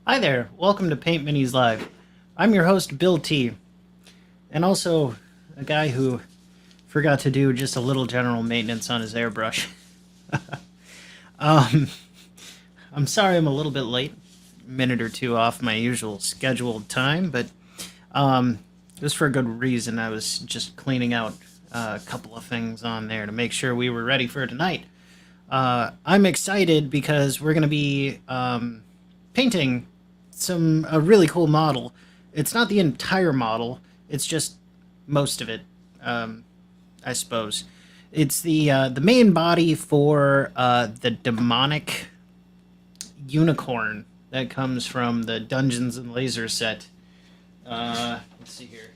Hi there, welcome to Paint Minis Live. I'm your host, Bill T, and also a guy who forgot to do just a little general maintenance on his airbrush. um, I'm sorry I'm a little bit late, a minute or two off my usual scheduled time, but it was for a good reason. I was just cleaning out a couple of things on there to make sure we were ready for tonight. I'm excited because we're going to be painting a really cool model. It's not the entire model, it's just most of it, I suppose. It's the main body for the demonic unicorn that comes from the Dungeons and Lasers set. Let's see here.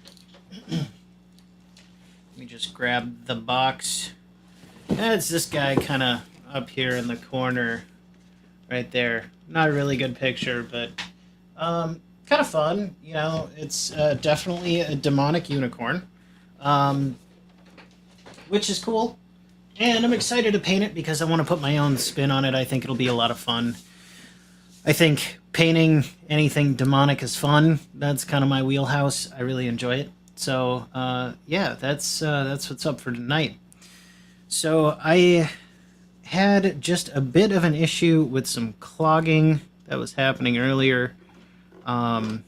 Let me just grab the box. It's this guy kind of up here in the corner right there. Not a really good picture, but kind of fun. You know, it's definitely a demonic unicorn, which is cool. And I'm excited to paint it because I want to put my own spin on it. I think it'll be a lot of fun. I think painting anything demonic is fun. That's kind of my wheelhouse. I really enjoy it. So, yeah, that's what's up for tonight. So I had just a bit of an issue with some clogging that was happening earlier on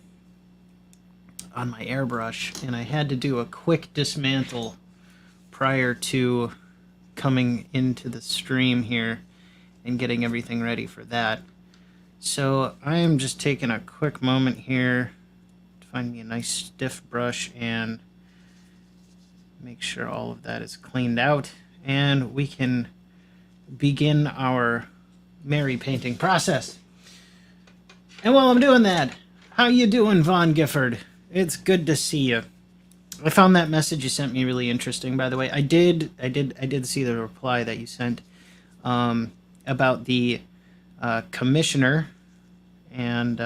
my airbrush, and I had to do a quick dismantle prior to coming into the stream here and getting everything ready for that. So I am just taking a quick moment here to find me a nice stiff brush and make sure all of that is cleaned out, and we can begin our merry painting process. And while I'm doing that, how you doing, Von Gifford? It's good to see you. I found that message you sent me really interesting, by the way. I did see the reply that you sent about the commissioner and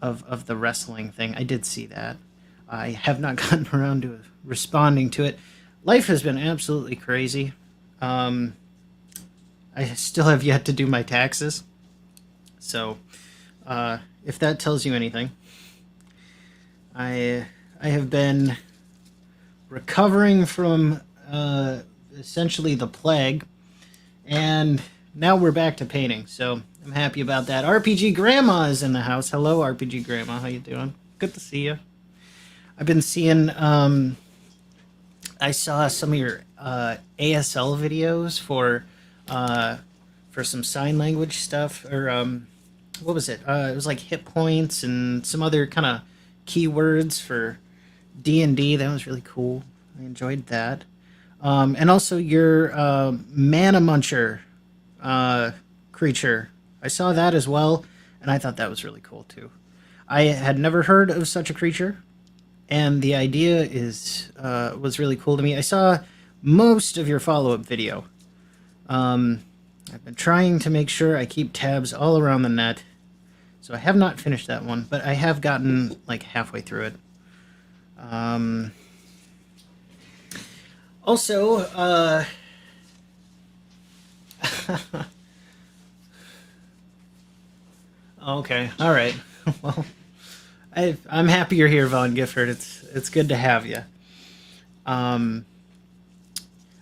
of the wrestling thing. I did see that. I have not gotten around to responding to it. Life has been absolutely crazy. I still have yet to do my taxes. So, if that tells you anything, I have been recovering from essentially the plague, and now we're back to painting. So I'm happy about that. RPG Grandma is in the house. Hello, RPG Grandma. How you doing? Good to see you. I've been seeing. I saw some of your ASL videos for some sign language stuff, or what was it? It was like hit points and some other kind of keywords for D&D. That was really cool. I enjoyed that. And also your mana muncher creature. I saw that as well, and I thought that was really cool too. I had never heard of such a creature, and the idea was really cool to me. I saw most of your follow-up video. I've been trying to make sure I keep tabs all around the net. So I have not finished that one, but I have gotten like halfway through it. Also, okay, all right. Well, I'm happy you're here, Von Gifford. It's good to have you. I'm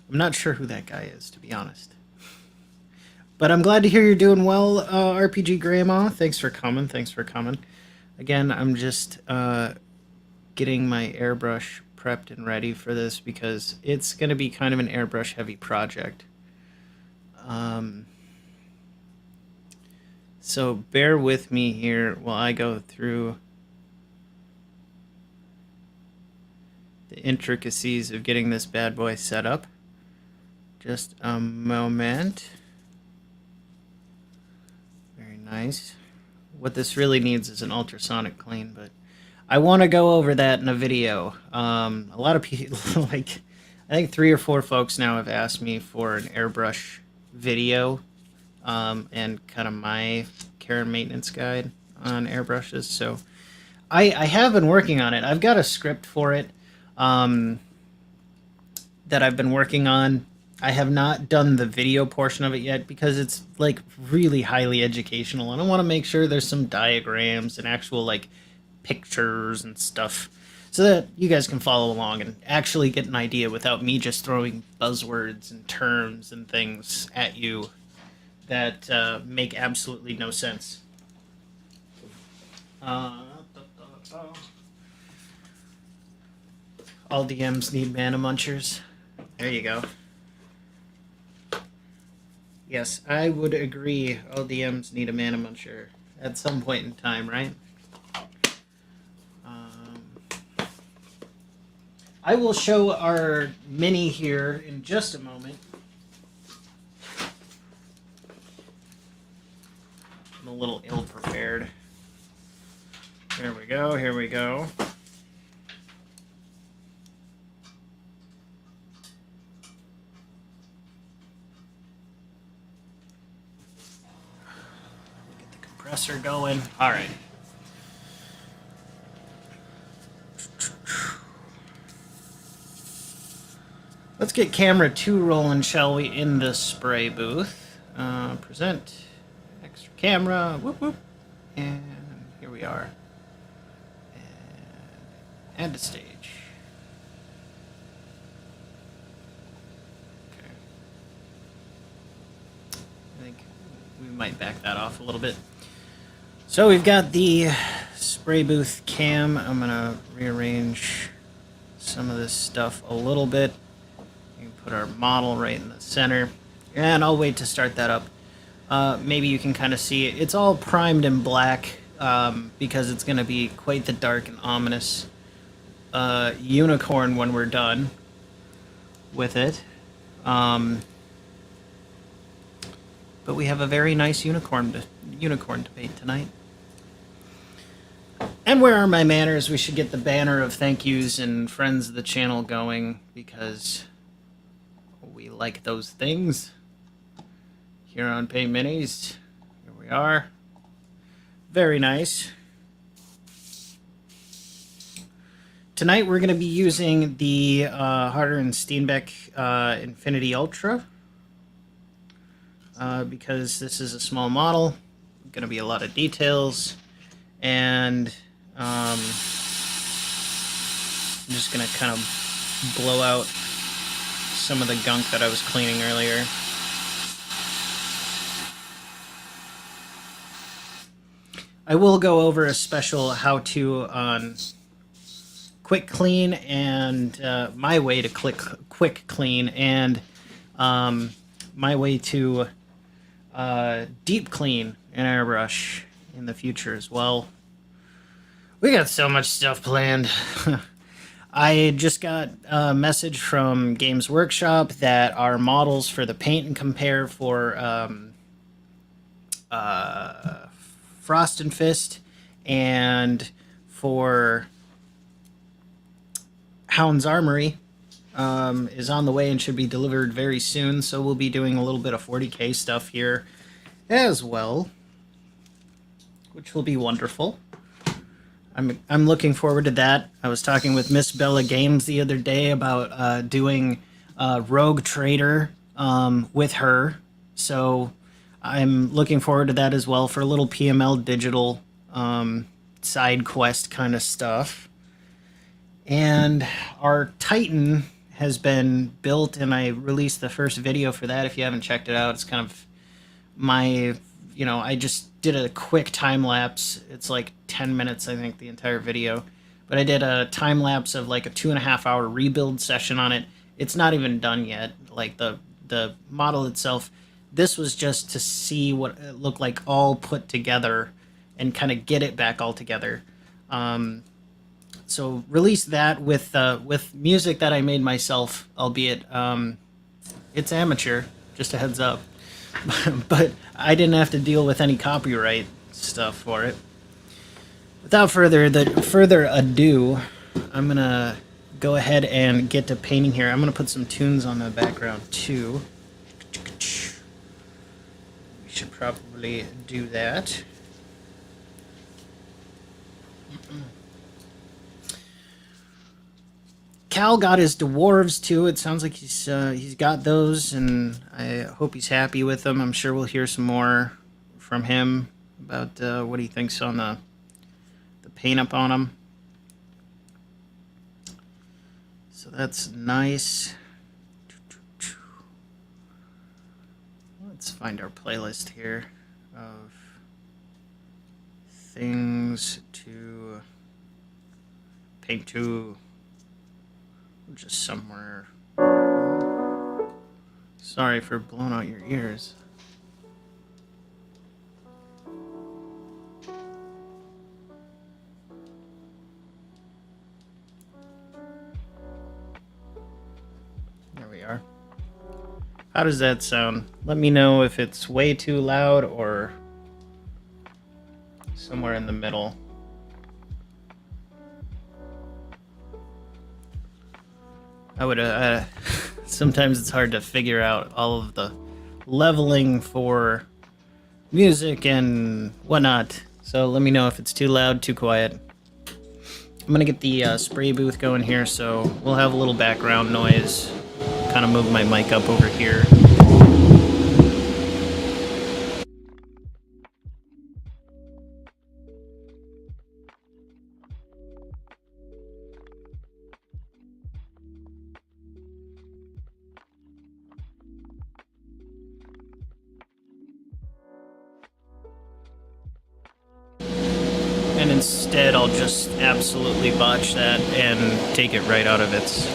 not sure who that guy is, to be honest. But I'm glad to hear you're doing well, RPG Grandma. Thanks for coming. Again, I'm just getting my airbrush prepped and ready for this because it's going to be kind of an airbrush-heavy project. So bear with me here while I go through the intricacies of getting this bad boy set up. Just a moment. Nice. What this really needs is an ultrasonic clean, but I want to go over that in a video. A lot of people, like, I think 3 or 4 folks now have asked me for an airbrush video and kind of my care and maintenance guide on airbrushes. So I have been working on it. I've got a script for it that I've been working on. I have not done the video portion of it yet because it's like really highly educational, and I want to make sure there's some diagrams and actual like pictures and stuff so that you guys can follow along and actually get an idea without me just throwing buzzwords and terms and things at you that make absolutely no sense. All DMs need mana munchers. There you go. Yes, I would agree. All DMs need a mana muncher at some point in time, right? I will show our mini here in just a moment. I'm a little ill-prepared. Here we go, here we go. Get the compressor going. All right. Let's get camera 2 rolling, shall we, in the spray booth. Present extra camera. Whoop, whoop. And here we are. And add to stage. Okay. I think we might back that off a little bit. So we've got the spray booth cam. I'm going to rearrange some of this stuff a little bit. Put our model right in the center, and I'll wait to start that up. Maybe you can kind of see it. It's all primed in black because it's going to be quite the dark and ominous unicorn when we're done with it. But we have a very nice unicorn to paint tonight. And where are my manners? We should get the banner of thank yous and friends of the channel going because we like those things here on Paint Minis. Here we are. Very nice. Tonight we're going to be using the Harder and Steenbeck Infinity Ultra because this is a small model. Going to be a lot of details, and I'm just going to kind of blow out some of the gunk that I was cleaning earlier. I will go over a special how-to on quick clean and my way to quick clean and my way to deep clean an airbrush in the future as well. We got so much stuff planned. I just got a message from Games Workshop that our models for the Paint and Compare for Frost and Fist and for Hound's Armory is on the way and should be delivered very soon, so we'll be doing a little bit of 40K stuff here as well, which will be wonderful. I'm looking forward to that. I was talking with Miss Bella Games the other day about doing Rogue Trader with her, so I'm looking forward to that as well for a little PML digital side quest kind of stuff. And our Titan has been built, and I released the first video for that. If you haven't checked it out, it's kind of my, I just did a quick time lapse. It's like 10 minutes, I think, the entire video. But I did a time lapse of like a 2.5 hour rebuild session on it. It's not even done yet. Like the model itself, this was just to see what it looked like all put together and kind of get it back all together. So release that with music that I made myself, albeit it's amateur, just a heads up. But I didn't have to deal with any copyright stuff for it. Without further ado, I'm gonna go ahead and get to painting here. I'm gonna put some tunes on the background too. We should probably do that. Cal got his dwarves too. It sounds like he's got those, and I hope he's happy with them. I'm sure we'll hear some more from him about what he thinks on the paint up on them. So that's nice. Let's find our playlist here of things to paint to. Just somewhere. Sorry for blowing out your ears. There we are. How does that sound? Let me know if it's way too loud or somewhere in the middle. I would, sometimes it's hard to figure out all of the leveling for music and whatnot. So let me know if it's too loud, too quiet. I'm gonna get the spray booth going here, so we'll have a little background noise. Kind of move my mic up over here. And instead I'll just absolutely botch that and take it right out of its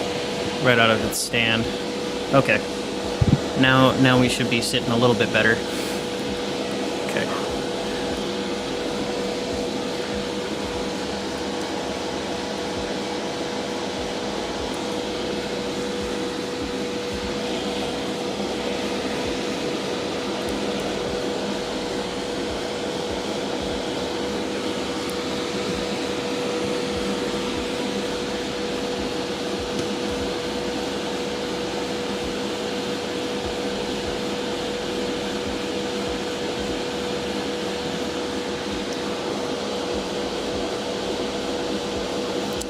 stand. Okay. Now we should be sitting a little bit better. Okay.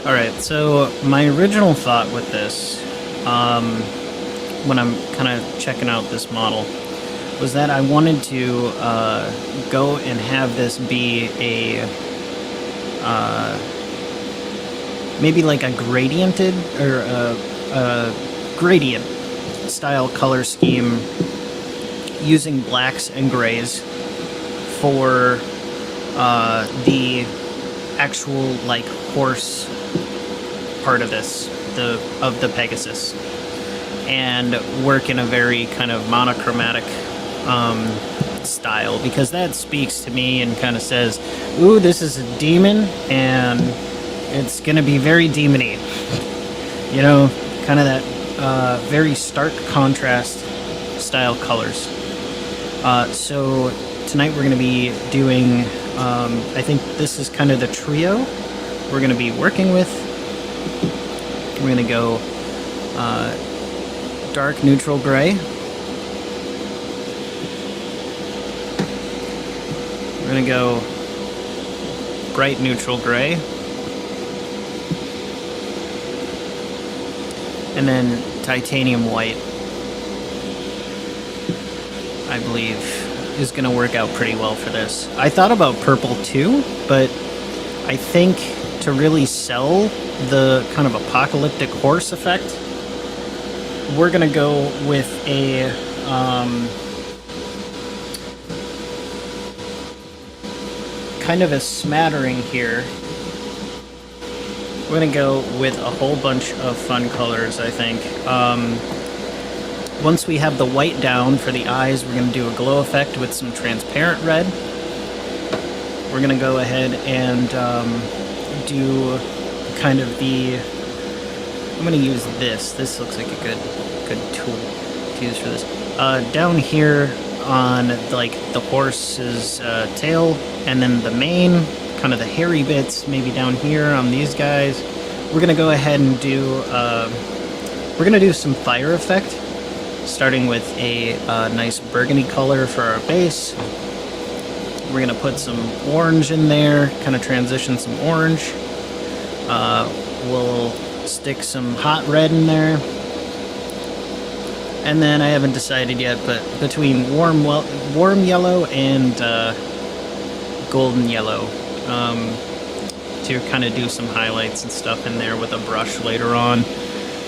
Alright, so my original thought with this, when I'm kind of checking out this model, was that I wanted to go and have this be a, maybe like a gradiented, or a gradient style color scheme using blacks and grays for the actual, like, horse part of this, of the Pegasus, and work in a very kind of monochromatic style, because that speaks to me and kind of says, ooh, this is a demon and it's gonna be very demony, you know, kind of that very stark contrast style colors. So tonight we're gonna be doing, I think this is kind of the trio we're gonna be working with. We're going to go dark neutral gray. We're going to go bright neutral gray. And then titanium white, I believe, is going to work out pretty well for this. I thought about purple too, but I think to really sell the kind of apocalyptic horse effect, we're gonna go with a kind of a smattering here. We're gonna go with a whole bunch of fun colors, I think. Once we have the white down for the eyes, we're gonna do a glow effect with some transparent red. We're gonna go ahead and do kind of the, I'm going to use this. This looks like a good tool to use for this. Down here on like the horse's tail, and then the mane, kind of the hairy bits, maybe down here on these guys. We're going to go ahead and do, we're going to do some fire effect, starting with a nice burgundy color for our base. We're going to put some orange in there, kind of transition some orange. We'll stick some hot red in there. And then I haven't decided yet, but between warm yellow and golden yellow, to kind of do some highlights and stuff in there with a brush later on.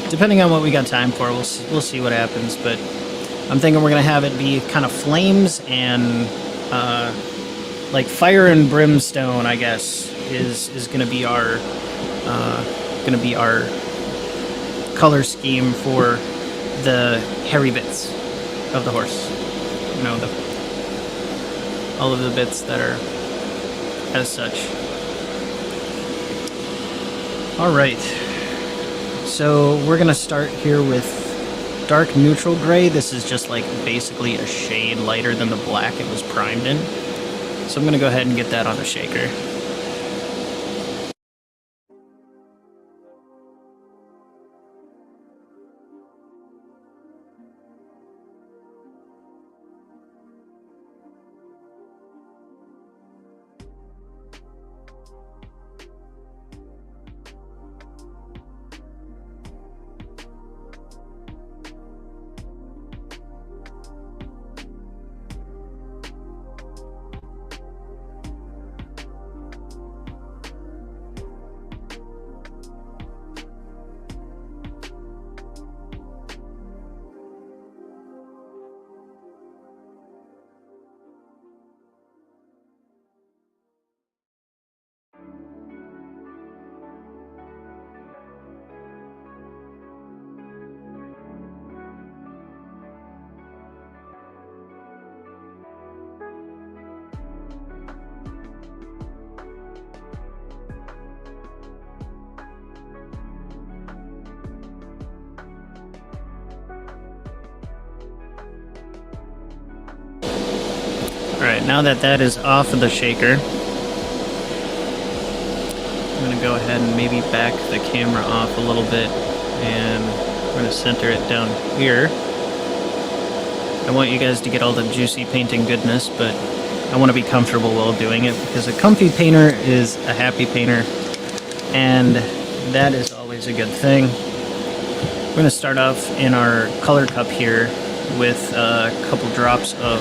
Depending on what we got time for, we'll see what happens. But I'm thinking we're gonna have it be kind of flames and like fire and brimstone, I guess, is gonna be our color scheme for the hairy bits of the horse. You know, all of the bits that are as such. Alright, so we're gonna start here with dark neutral gray. This is just like basically a shade lighter than the black it was primed in. So I'm gonna go ahead and get that on a shaker. Alright, now that that is off of the shaker, I'm going to go ahead and maybe back the camera off a little bit, and I'm going to center it down here. I want you guys to get all the juicy painting goodness, but I want to be comfortable while doing it, because a comfy painter is a happy painter, and that is always a good thing. We're going to start off in our color cup here with a couple drops of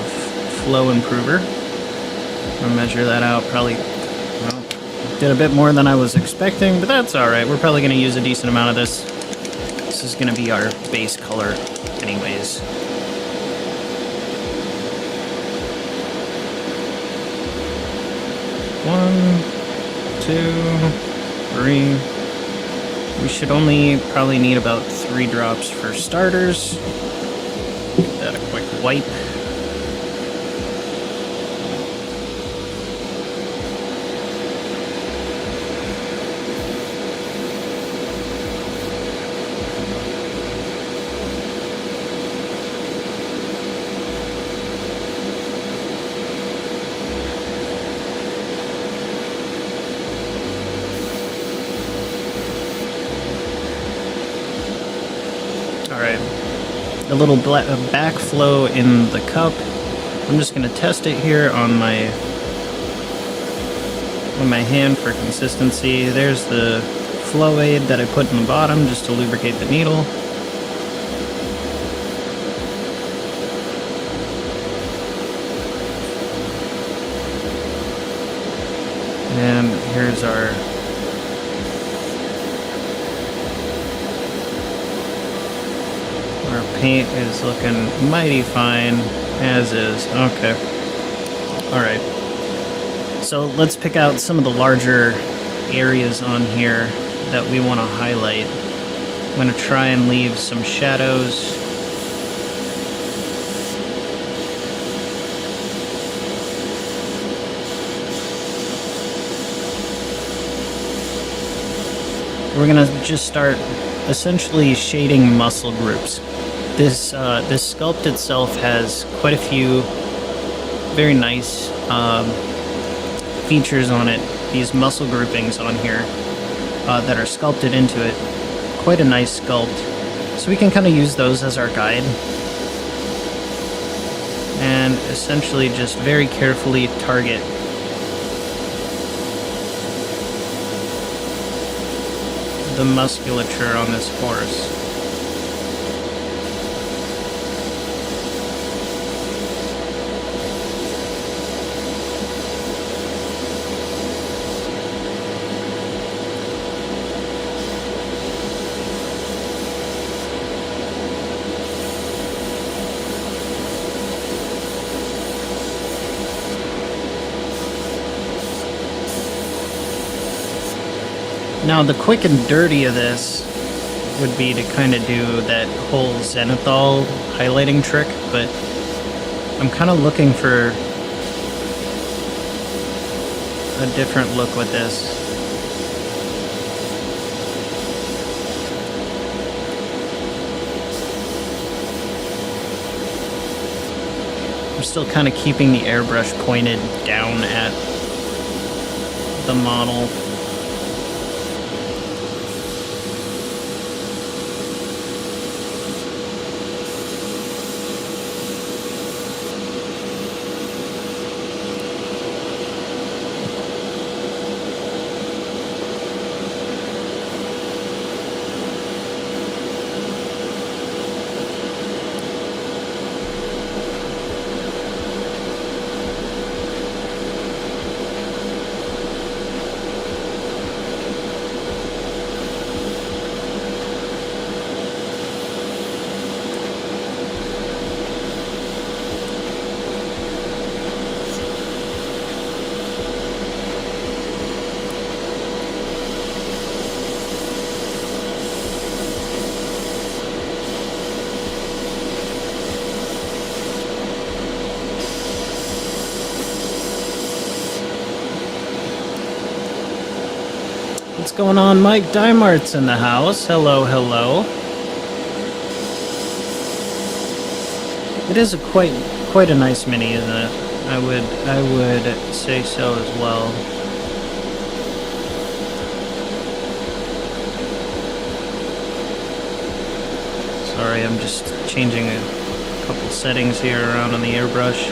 Flow Improver. I'm gonna measure that out. Probably, well, did a bit more than I was expecting, but that's alright. We're probably gonna use a decent amount of this. This is gonna be our base color anyways. One, two, three. We should only probably need about 3 drops for starters. Give that a quick wipe. A little backflow in the cup. I'm just going to test it here on my hand for consistency. There's the flow aid that I put in the bottom just to lubricate the needle. And here's our paint is looking mighty fine, as is. Okay. Alright. So let's pick out some of the larger areas on here that we want to highlight. I'm going to try and leave some shadows. We're going to just start essentially shading muscle groups. This sculpt itself has quite a few very nice features on it. These muscle groupings on here that are sculpted into it. Quite a nice sculpt. So we can kind of use those as our guide. And essentially just very carefully target the musculature on this horse. Now, the quick and dirty of this would be to kind of do that whole zenithal highlighting trick, but I'm kind of looking for a different look with this. I'm still kind of keeping the airbrush pointed down at the model. What's going on? Mike Dymart's in the house. Hello, hello. It is quite a nice mini, isn't it? I would say so as well. Sorry, I'm just changing a couple settings here around on the airbrush.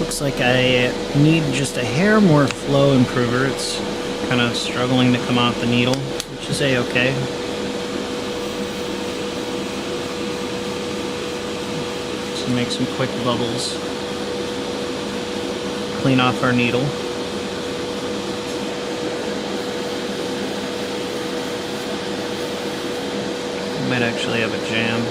Looks like I need just a hair more flow improver. It's kind of struggling to come off the needle, which is a-okay. So make some quick bubbles. Clean off our needle. Might actually have a jam.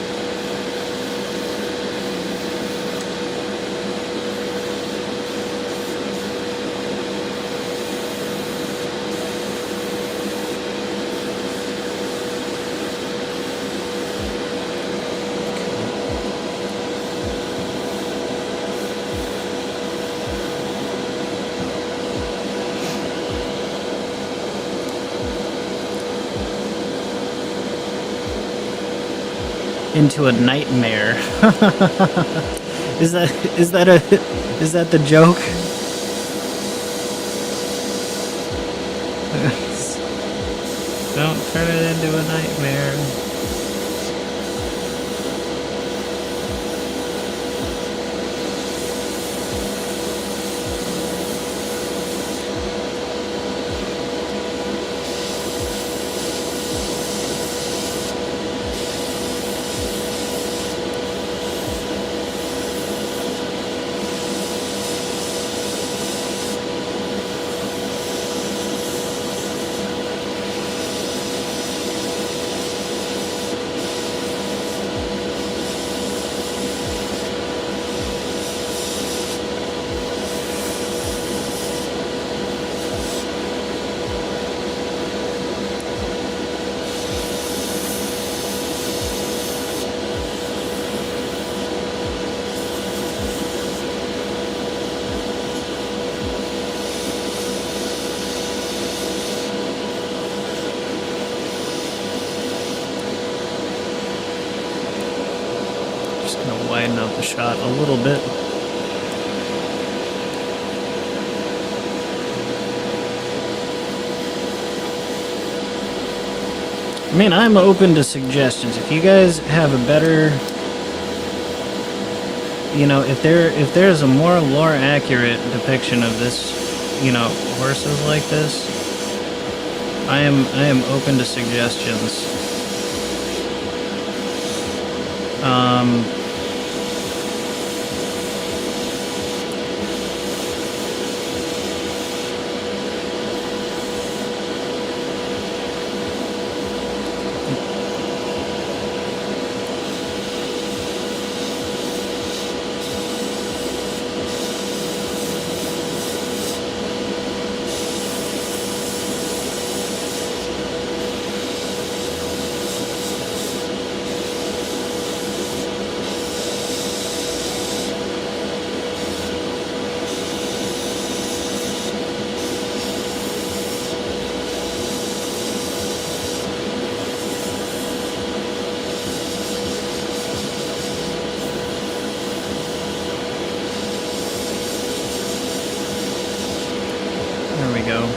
Into a nightmare. Is that the joke? Don't turn it into a nightmare. Widen out the shot a little bit. I mean, I'm open to suggestions. If you guys have a better you know, if there's a more lore accurate depiction of this, you know, horses like this, I am open to suggestions. There we go.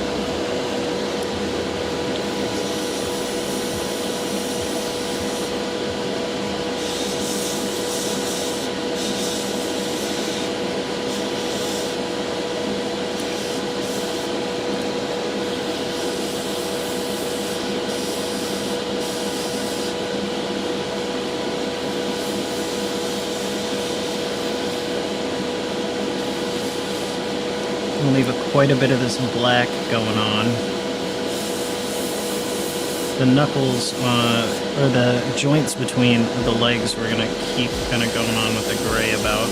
We'll leave quite a bit of this black going on. The knuckles, or the joints between the legs, we're gonna keep kind of going on with the gray about.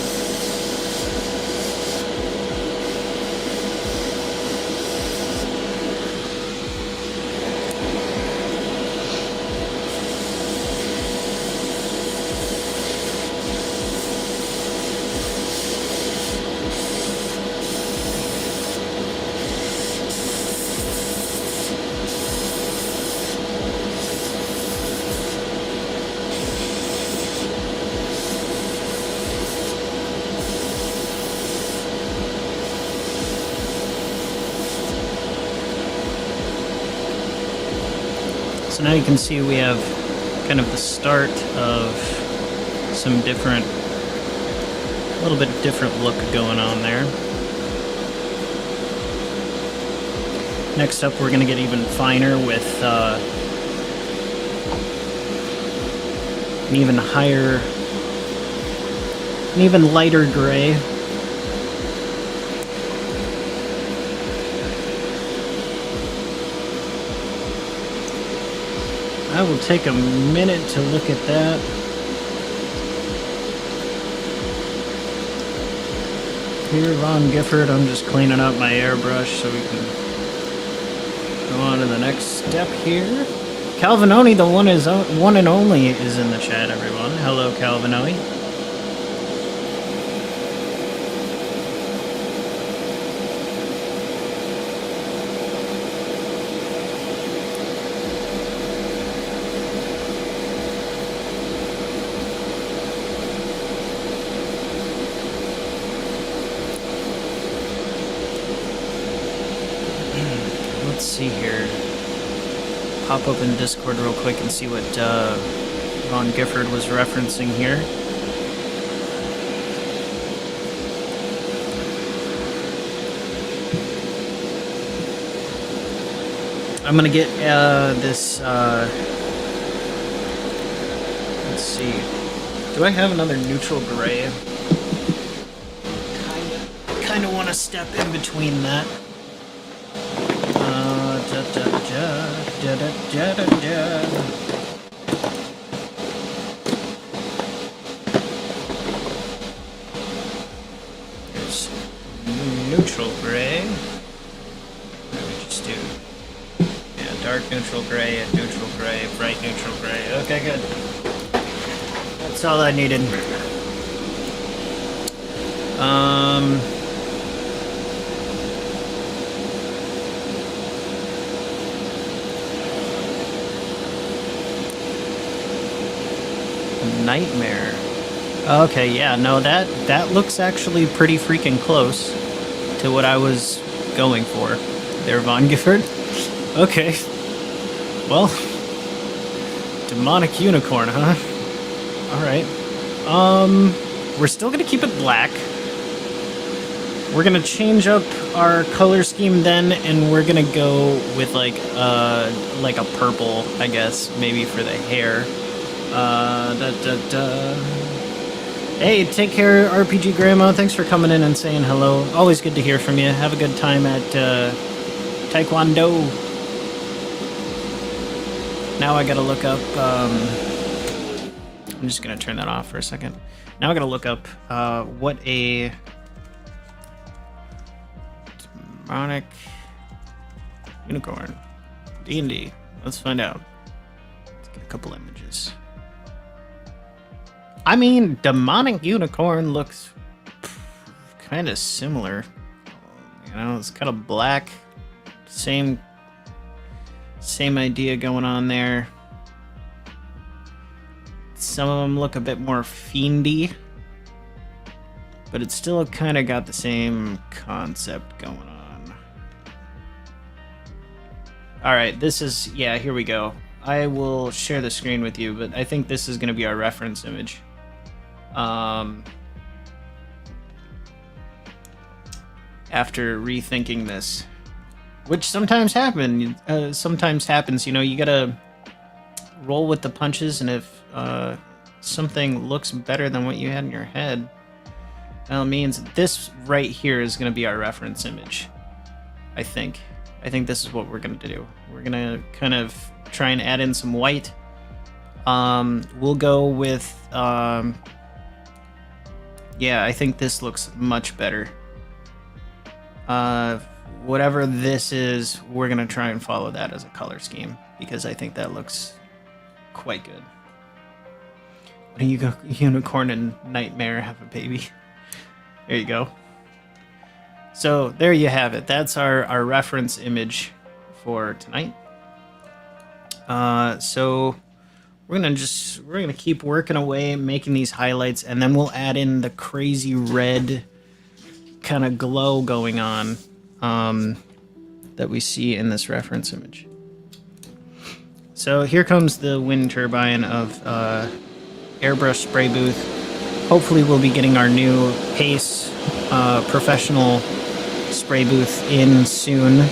So now you can see we have kind of the start of some different, a little bit different look going on there. Next up, we're going to get even finer with an even higher, an even lighter gray. I will take a minute to look at that. Here, Von Gifford, I'm just cleaning up my airbrush so we can go on to the next step here. Calvinoni, the one and only, is in the chat, everyone. Hello, Calvinoni. Let's see here. Pop open Discord real quick and see what Von Gifford was referencing here. I'm gonna get this. Let's see. Do I have another neutral gray? Kinda want to step in between that. There's neutral gray. What do we just do? Yeah, dark neutral gray and neutral gray, bright neutral gray. Okay, good. That's all I needed. Nightmare. Okay, yeah, no, that looks actually pretty freaking close to what I was going for there, Von Gifford. Okay. Well, demonic unicorn, huh? Alright. we're still gonna keep it black. We're gonna change up our color scheme then, and we're gonna go with like a purple, I guess, maybe for the hair. Hey, take care, RPG Grandma. Thanks for coming in and saying hello. Always good to hear from you. Have a good time at Taekwondo. Now I gotta look up. I'm just gonna turn that off for a second. Now I gotta look up what a demonic unicorn D&D. Let's find out. Let's get a couple images. I mean, demonic unicorn looks kind of similar. You know, it's kind of black. Same idea going on there. Some of them look a bit more fiendy, but it's still kind of got the same concept going on. All right, this is, yeah, here we go. I will share the screen with you, but I think this is going to be our reference image. After rethinking this, which sometimes happens, you know, you gotta roll with the punches, and if something looks better than what you had in your head, that means this right here is going to be our reference image. I think this is what we're going to do. We're going to kind of try and add in some white. We'll go with yeah, I think this looks much better. Whatever this is, we're going to try and follow that as a color scheme, because I think that looks quite good. When you go unicorn and nightmare have a baby. There you go. So there you have it. That's our reference image for tonight. So we're gonna keep working away, making these highlights, and then we'll add in the crazy red kind of glow going on that we see in this reference image. So here comes the wind turbine of airbrush spray booth. Hopefully we'll be getting our new Pace professional spray booth in soon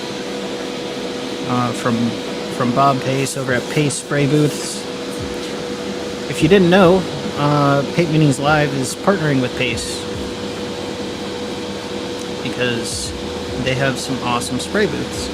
from Bob Pace over at Pace Spray Booths. If you didn't know, Paint Minis Live is partnering with Pace because they have some awesome spray booths.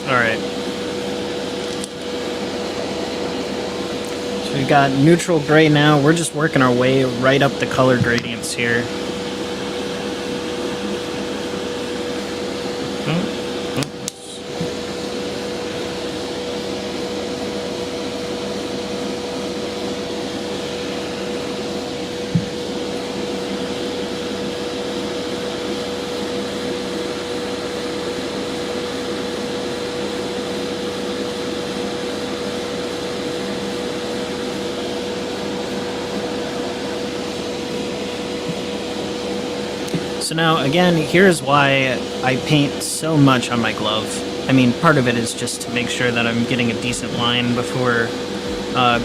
Alright. So we've got neutral gray now. We're just working our way right up the color gradients here. So now, again, here's why I paint so much on my glove. I mean, part of it is just to make sure that I'm getting a decent line before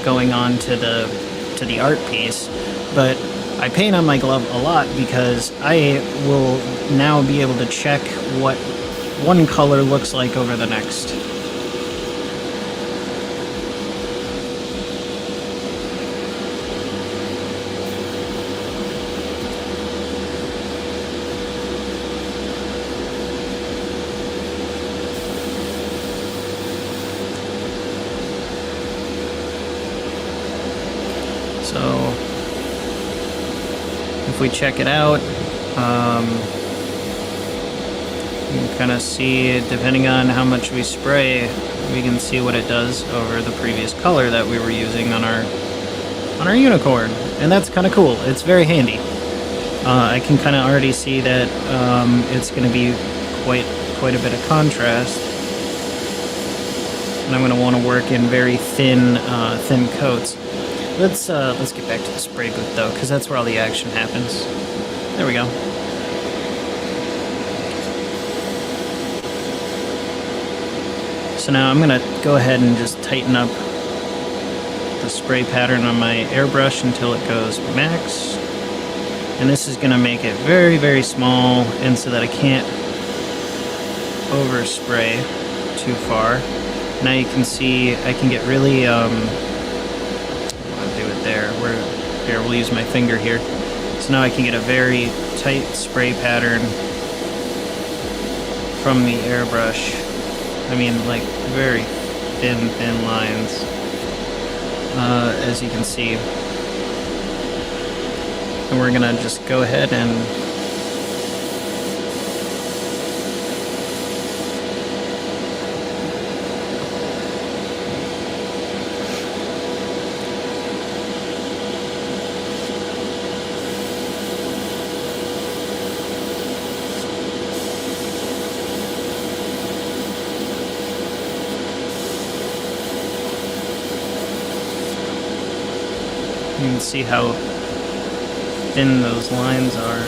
going on to the art piece. But I paint on my glove a lot because I will now be able to check what one color looks like over the next. if we check it out, you can kind of see, depending on how much we spray, we can see what it does over the previous color that we were using on our unicorn, and that's kind of cool. It's very handy. I can kind of already see that it's going to be quite a bit of contrast, and I'm going to want to work in very thin coats. Let's get back to the spray booth though, because that's where all the action happens. There we go. So now I'm going to go ahead and just tighten up the spray pattern on my airbrush until it goes max. And this is going to make it very, very small, and so that I can't overspray too far. Now you can see I can get really, I want to do it there. Here, we'll use my finger here. So now I can get a very tight spray pattern from the airbrush. I mean, like, very thin lines, as you can see. And we're gonna just go ahead and you can see how thin those lines are.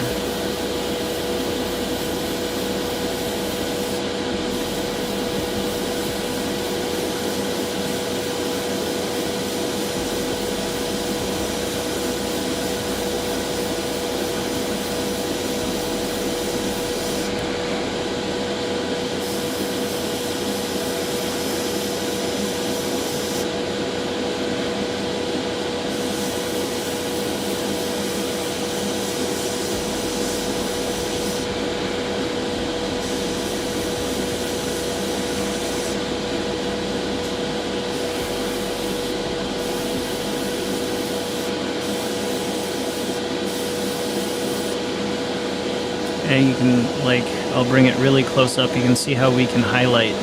And you can, like, I'll bring it really close up. You can see how we can highlight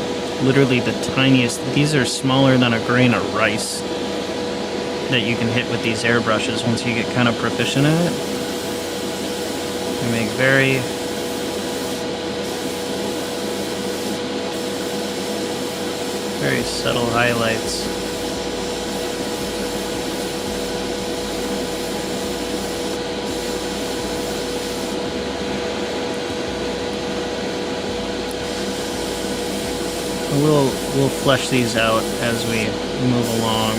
literally the tiniest. These are smaller than a grain of rice that you can hit with these airbrushes once you get kind of proficient at it. You make very subtle highlights. We'll flesh these out as we move along.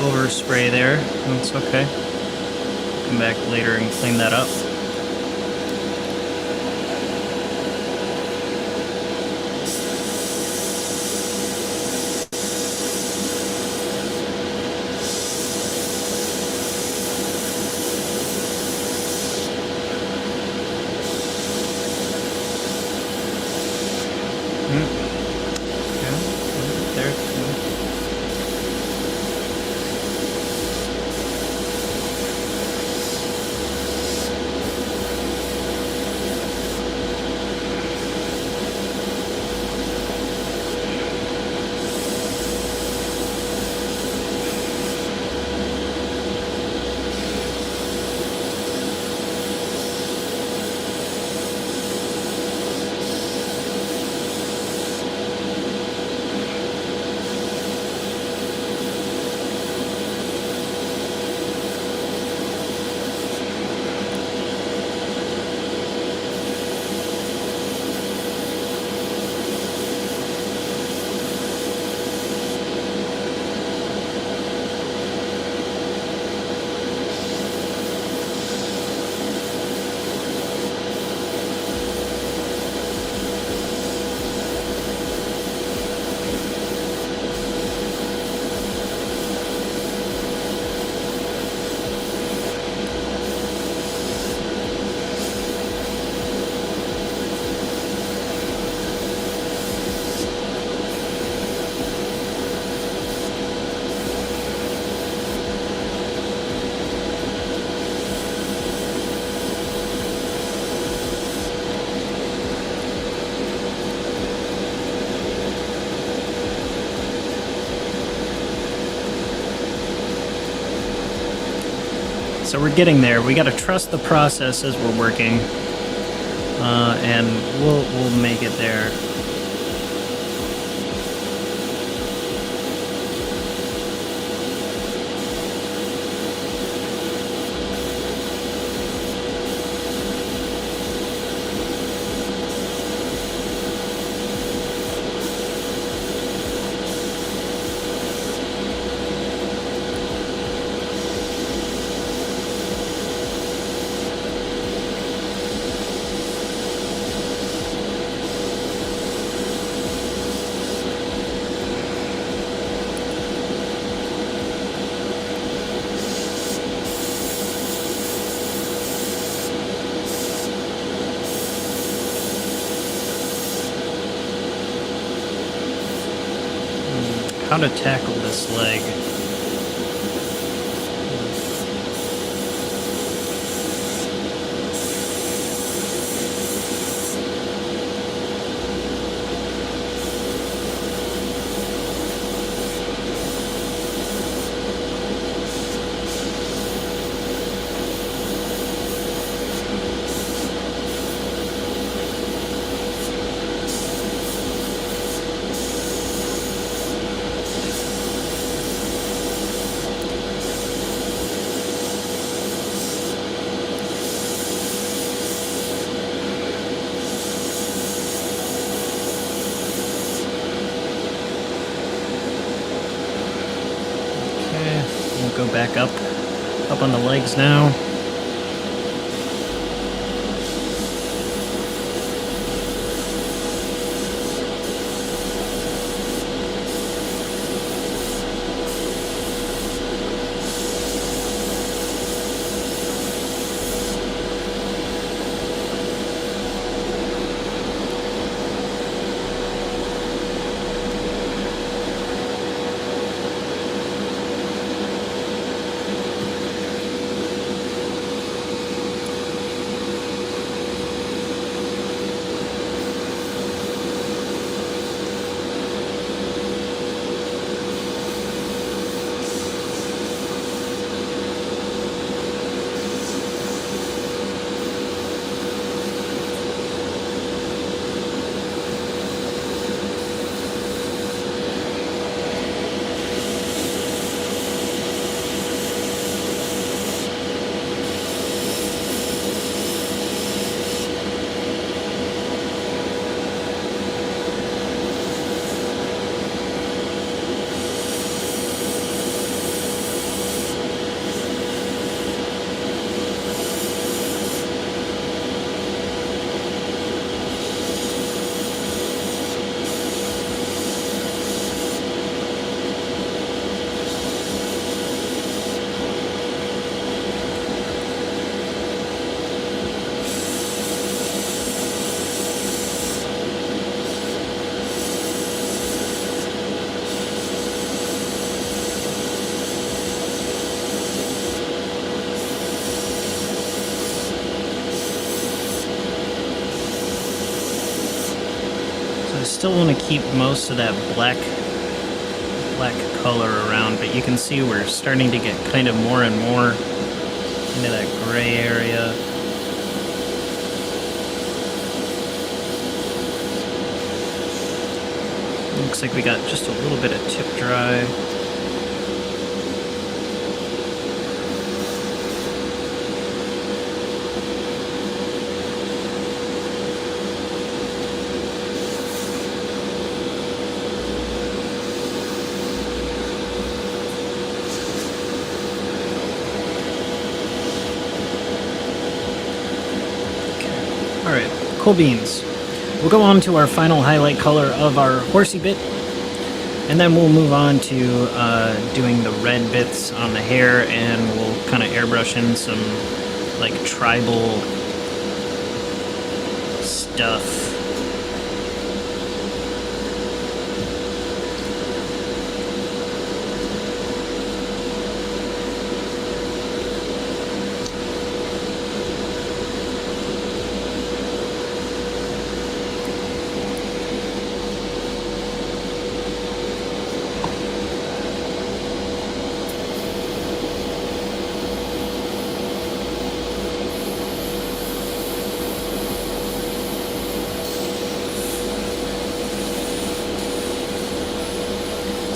Overspray there. That's okay. Come back later and clean that up. So we're getting there. We got to trust the process as we're working, and we'll make it there. How to tackle this leg. Go back up on the legs now. I still want to keep most of that black color around, but you can see we're starting to get kind of more and more into that gray area. Looks like we got just a little bit of tip dry. Alright, cool beans. We'll go on to our final highlight color of our horsey bit, and then we'll move on to doing the red bits on the hair, and we'll kind of airbrush in some like tribal stuff.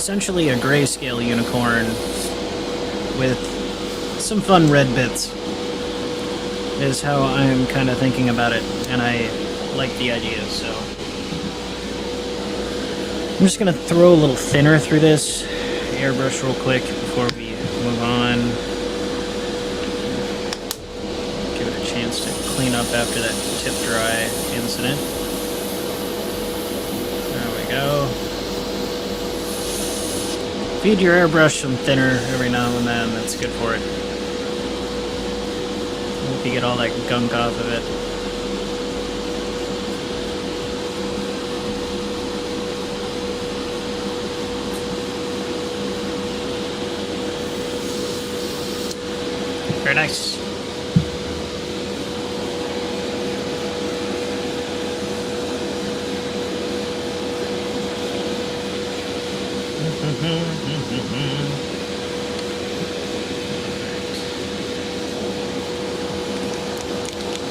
essentially a grayscale unicorn with some fun red bits, is how I'm kind of thinking about it, and I like the idea, so. I'm just going to throw a little thinner through this airbrush real quick before we move on. Give it a chance to clean up after that tip dry incident. There we go. Feed your airbrush some thinner every now and then, that's good for it. Hope you get all that gunk off of it. Very nice.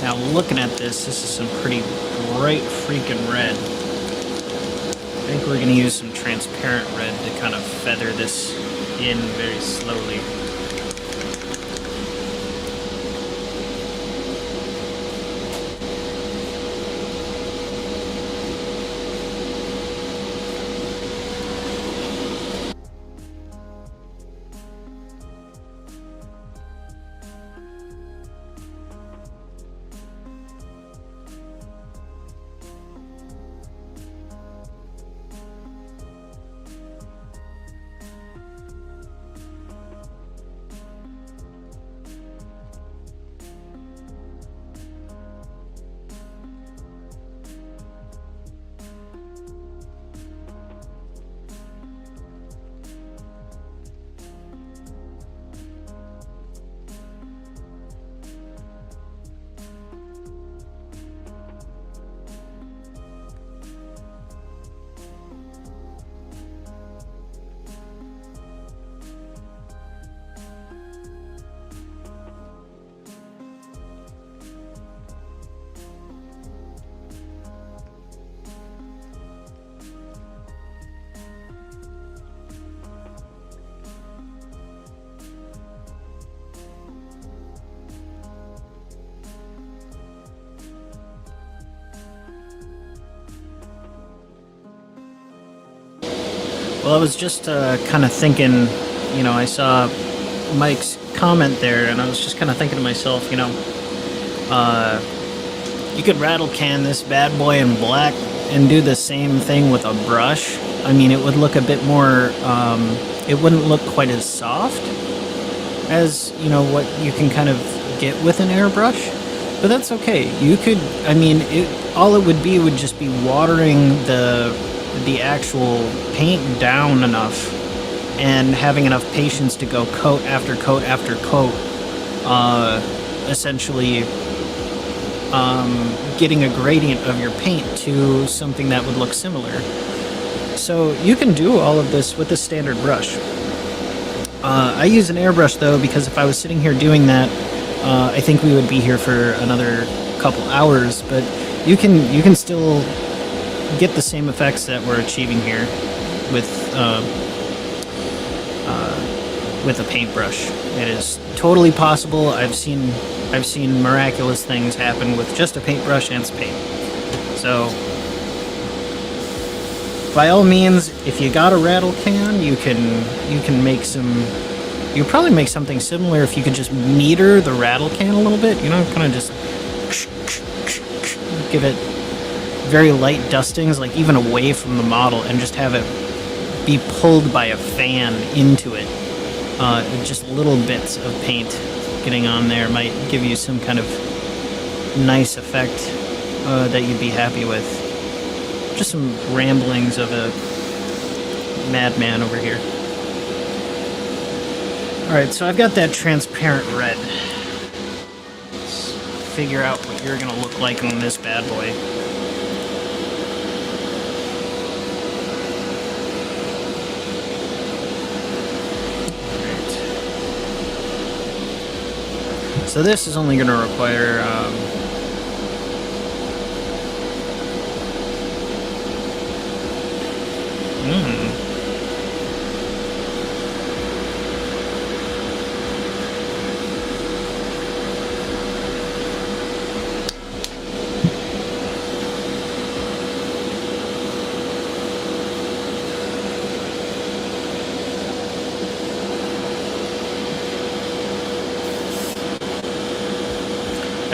Now looking at this is some pretty bright freaking red. I think we're going to use some transparent red to kind of feather this in very slowly. Well, I was just kind of thinking, you know, I saw Mike's comment there, and I was just kind of thinking to myself, you know, you could rattle can this bad boy in black and do the same thing with a brush. I mean, it would look a bit more, it wouldn't look quite as soft as, you know, what you can kind of get with an airbrush. But that's okay. You could, I mean, all it would be would just be watering the actual paint down enough and having enough patience to go coat after coat after coat, essentially getting a gradient of your paint to something that would look similar. So you can do all of this with a standard brush. I use an airbrush though, because if I was sitting here doing that, I think we would be here for another couple hours, but you can still get the same effects that we're achieving here with a paintbrush. It is totally possible. I've seen miraculous things happen with just a paintbrush and some paint. So by all means, if you got a rattle can, you can make some. You could probably make something similar if you could just meter the rattle can a little bit. You know, kind of just give it very light dustings, like even away from the model, and just have it be pulled by a fan into it. Just little bits of paint getting on there might give you some kind of nice effect that you'd be happy with. Just some ramblings of a madman over here. Alright, so I've got that transparent red. Let's figure out what you're going to look like on this bad boy. Alright. So this is only going to require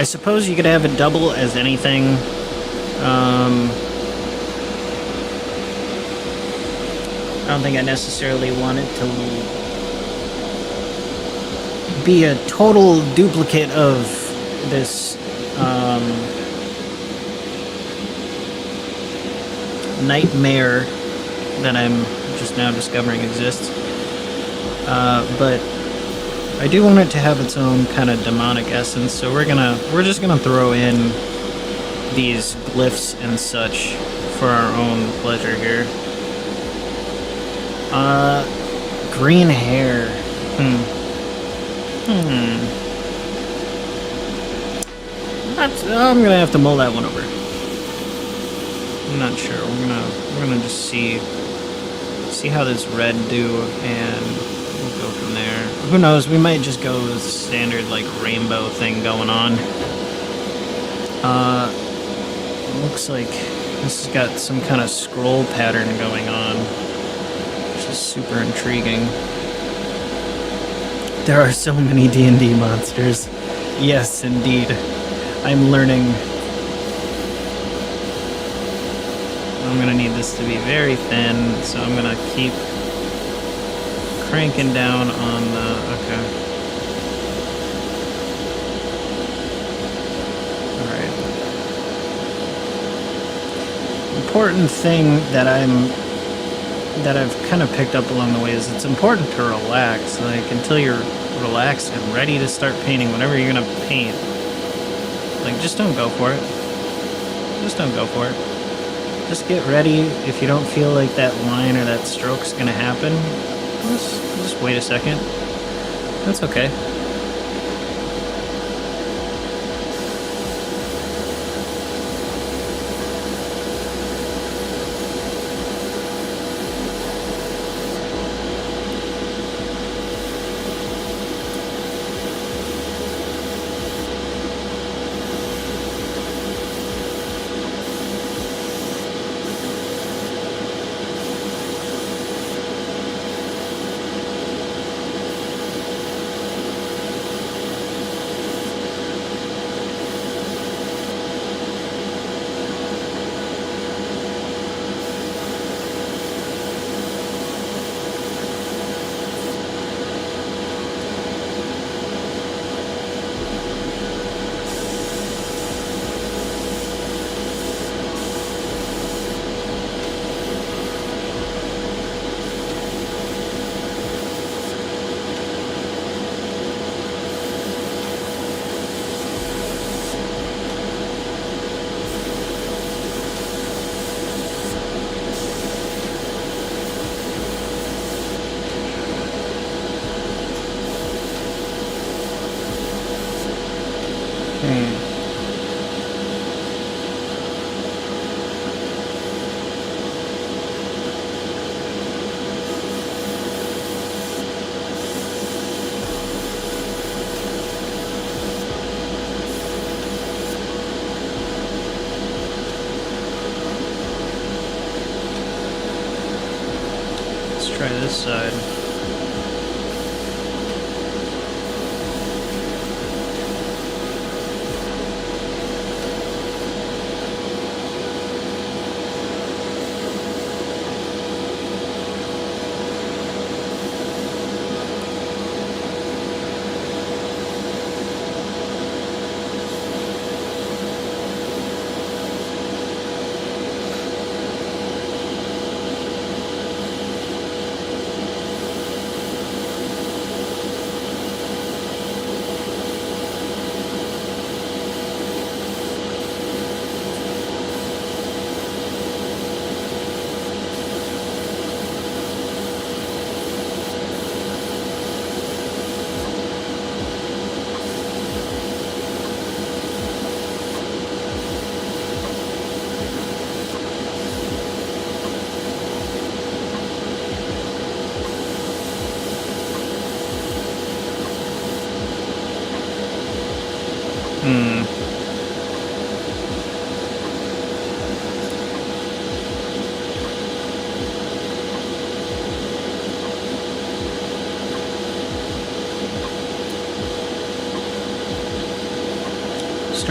I suppose you could have it double as anything. I don't think I necessarily want it to be a total duplicate of this nightmare that I'm just now discovering exists. But I do want it to have its own kind of demonic essence, so we're just gonna throw in these glyphs and such for our own pleasure here. Green hair. I'm gonna have to mull that one over. I'm not sure. We're gonna just see how this red do, and we'll go from there. Who knows? We might just go with standard like rainbow thing going on. Looks like this has got some kind of scroll pattern going on, which is super intriguing. There are so many D&D monsters. Yes, indeed. I'm learning. I'm gonna need this to be very thin, so I'm gonna keep cranking down on the... okay. Alright. Important thing that I've kind of picked up along the way is it's important to relax. Like, until you're relaxed and ready to start painting whatever you're gonna paint. Like, just don't go for it. Just don't go for it. Just get ready. If you don't feel like that line or that stroke's gonna happen, just wait a second. That's okay. Try this side.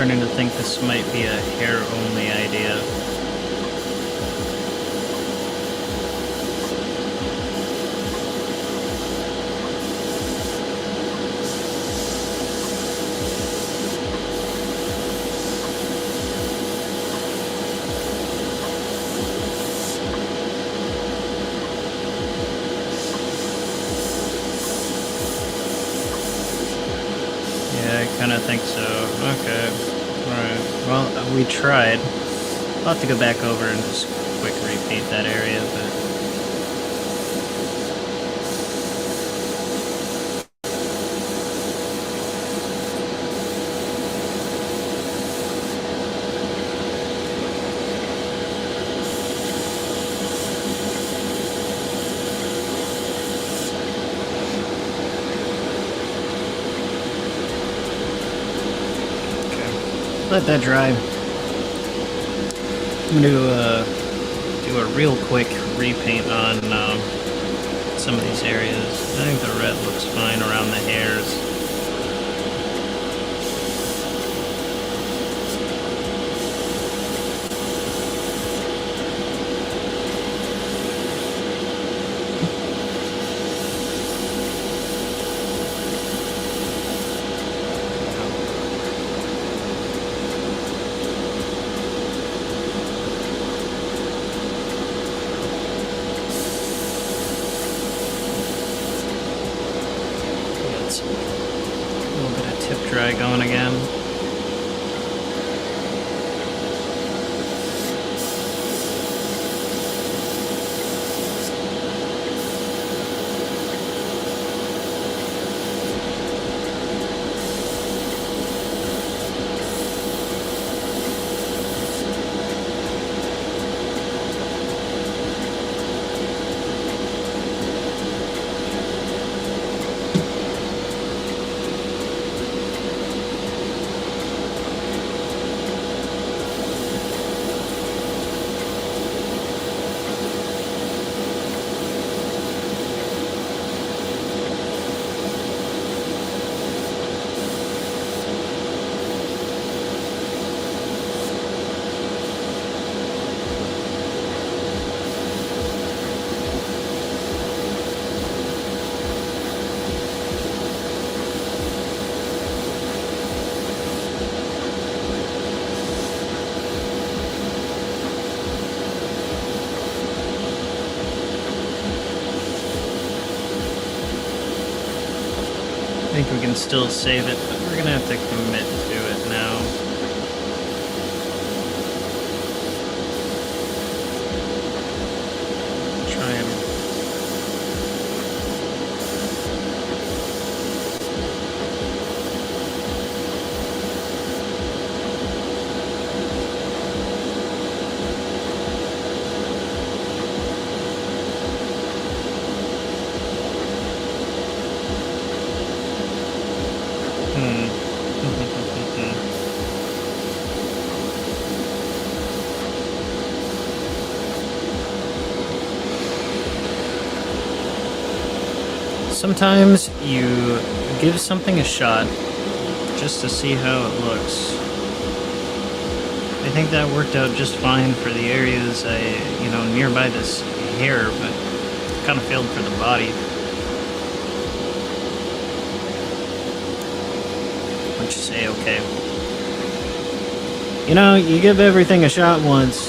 starting to think this might be a hair-only idea. I kind of think so. Okay. Alright. Well, we tried. I'll have to go back over and just quick repaint that area, but... let that dry. I'm going to do a real quick repaint on some of these areas. I think the red looks fine around the hairs. Dry going again. I think we can still save it, but we're gonna have to commit to it now. Try and... Sometimes you give something a shot just to see how it looks. I think that worked out just fine for the areas nearby this hair, but kind of failed for the body. Let's just say okay. You know, you give everything a shot once.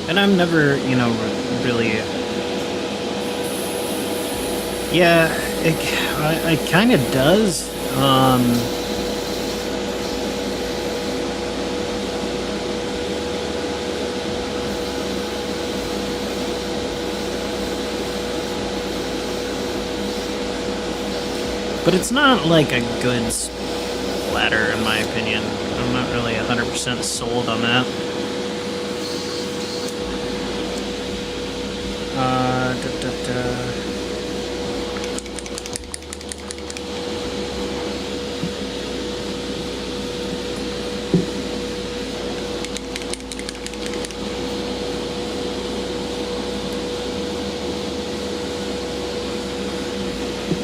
And I'm never, you know, really... Yeah, it kind of does. But it's not like a good splatter, in my opinion. I'm not really 100% sold on that.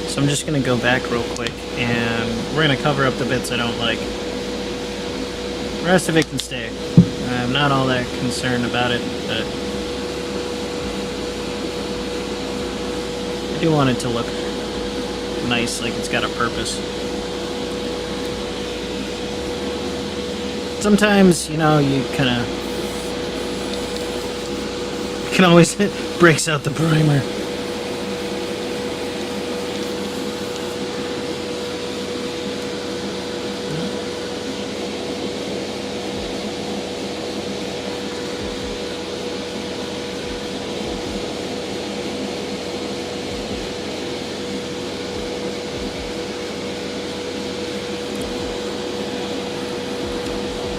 So I'm just going to go back real quick, and we're going to cover up the bits I don't like. The rest of it can stay. I'm not all that concerned about it, but I do want it to look nice, like it's got a purpose. Sometimes, you know, you kind of... You can always... It breaks out the primer.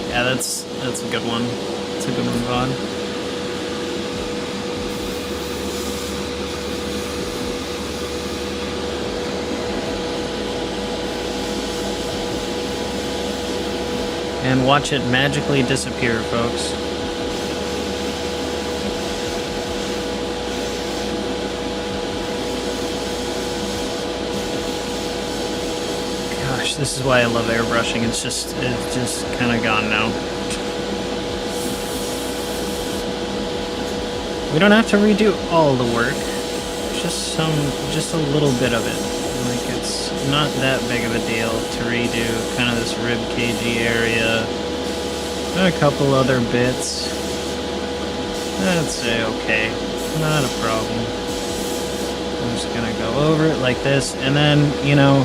Yeah, that's a good one. That's a good one, Vaughn. And watch it magically disappear, folks. Gosh, this is why I love airbrushing. It's just kind of gone now. We don't have to redo all the work. Just a little bit of it. Like, it's not that big of a deal to redo kind of this rib cagey area. And a couple other bits. I'd say okay. Not a problem. I'm just gonna go over it like this, and then, you know,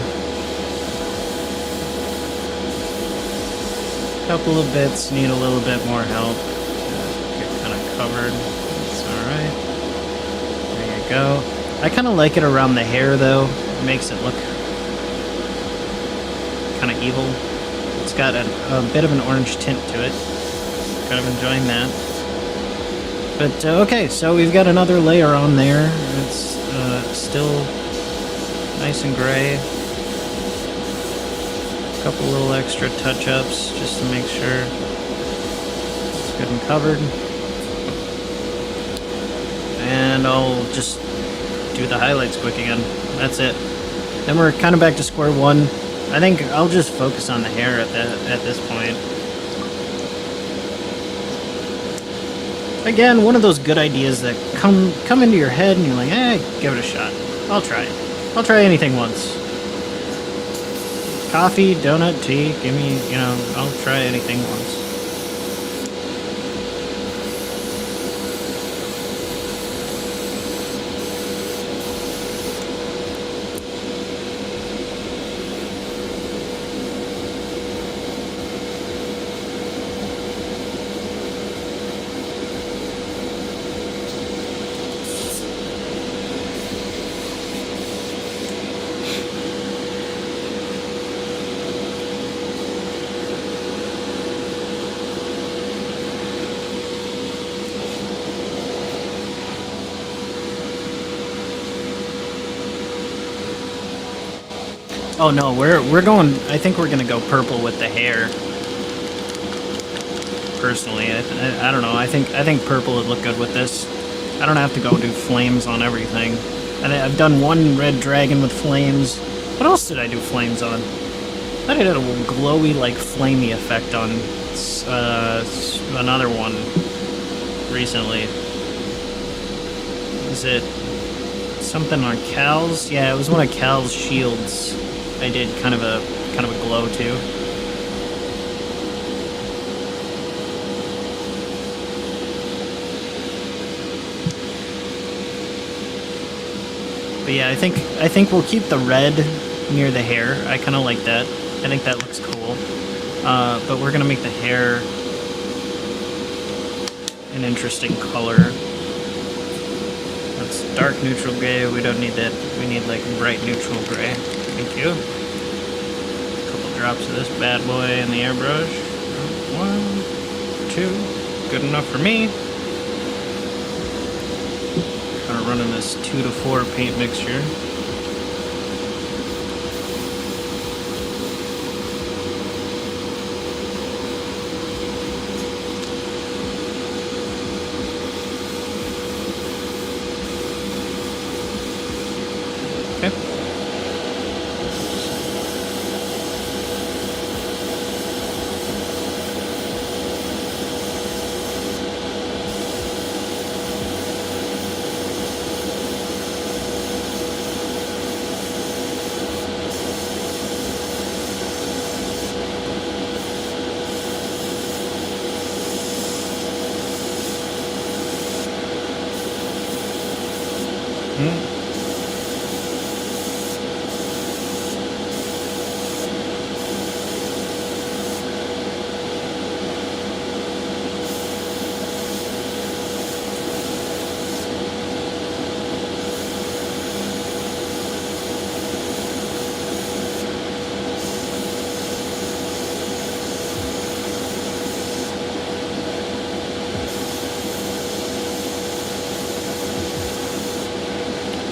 a couple of bits need a little bit more help. Get kind of covered. It's alright. There you go. I kind of like it around the hair, though. It makes it look kind of evil. It's got a bit of an orange tint to it. Kind of enjoying that. But, okay, so we've got another layer on there. It's still nice and gray. A couple little extra touch-ups just to make sure it's good and covered. And I'll just do the highlights quick again. That's it. Then we're kind of back to square one. I think I'll just focus on the hair at this point. Again, one of those good ideas that come into your head and you're like, give it a shot. I'll try it. I'll try anything once. Coffee, donut, tea, give me, you know, I'll try anything once. Oh no, we're going. I think we're gonna go purple with the hair. Personally, I don't know. I think purple would look good with this. I don't have to go do flames on everything. And I've done one red dragon with flames. What else did I do flames on? I thought I did a glowy, like, flamey effect on another one recently. Was it something on Cal's? Yeah, it was one of Cal's shields. I did kind of a glow too. But yeah, I think we'll keep the red near the hair. I kind of like that. I think that looks cool. But we're gonna make the hair an interesting color. That's dark neutral gray. We don't need that. We need like bright neutral gray. Thank you. A couple drops of this bad boy in the airbrush. 1, 2. Good enough for me. Kind of running this 2 to 4 paint mixture. Okay.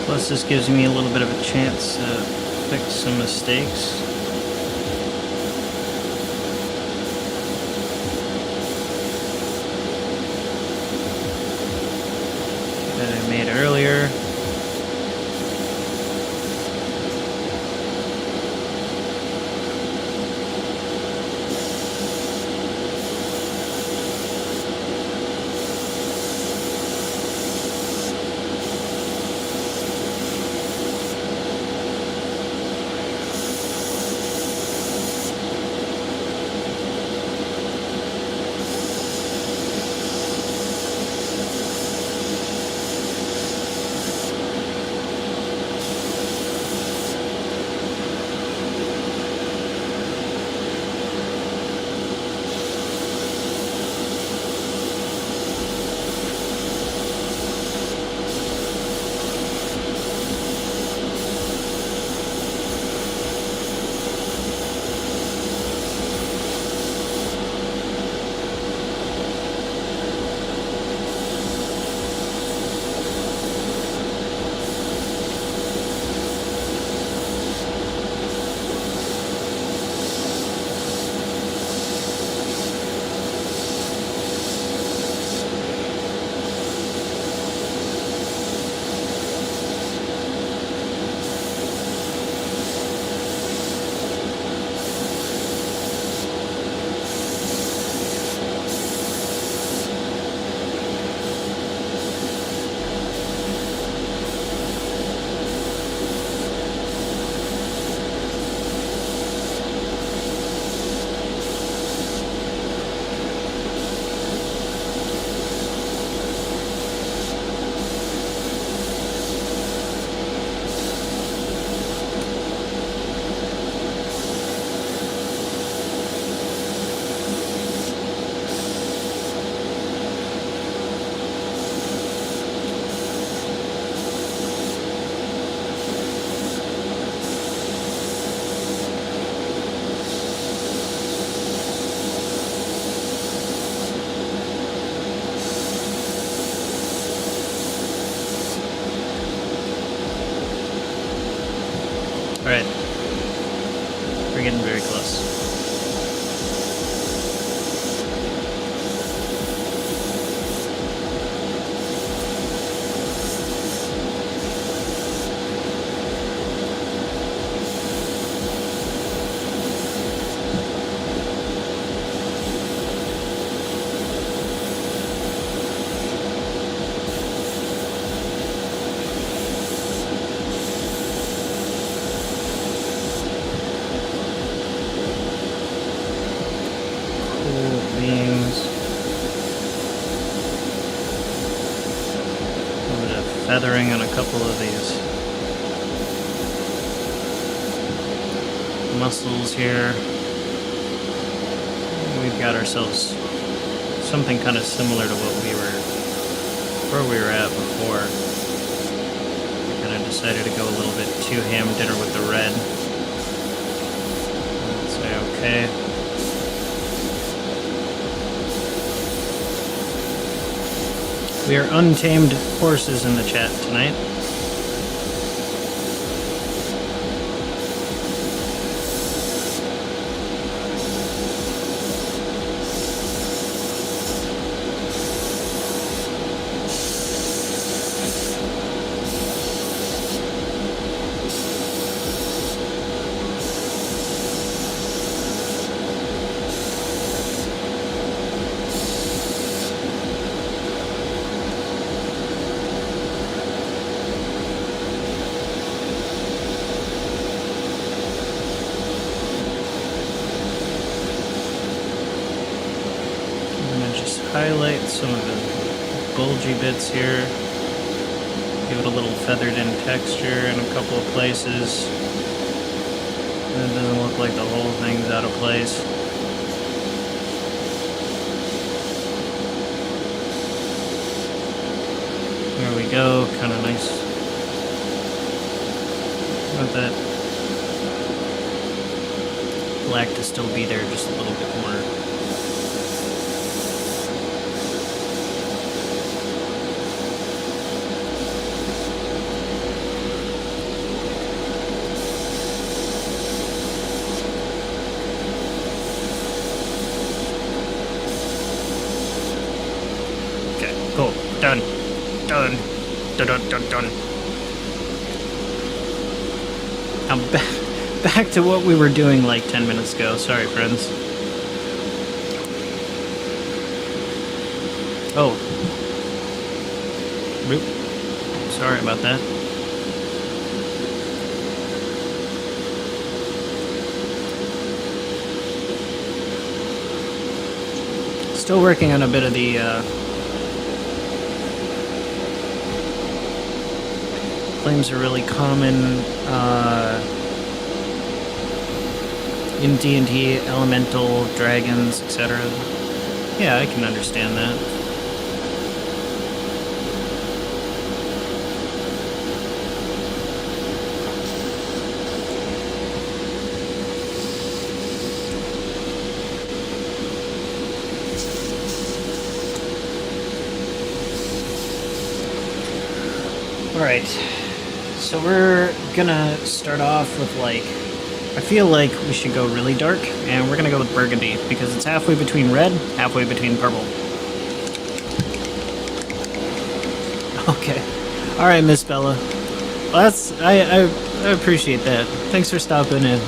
Plus, this gives me a little bit of a chance to fix some mistakes. That I made earlier. Alright. We're getting very close. Feathering on a couple of these muscles here. We've got ourselves something kind of similar to where we were at before. We kind of decided to go a little bit too ham dinner with the red. Let's say okay. We are untamed horses in the chat tonight. Highlight some of the bulgy bits here. Give it a little feathered in texture in a couple of places. And it doesn't look like the whole thing's out of place. There we go, kind of nice. Want that black to still be there just a little bit more. Cool. Done. Done. Dun dun dun dun. Now back to what we were doing like 10 minutes ago. Sorry, friends. Oh. Oop. Sorry about that. Still working on a bit of the flames are really common in D&D, elemental, dragons, etc. Yeah, I can understand that. Alright. So we're gonna start off with, like, I feel like we should go really dark, and we're gonna go with burgundy, because it's halfway between red, halfway between purple. Okay. Alright, Miss Bella. Well, that's, I appreciate that. Thanks for stopping in.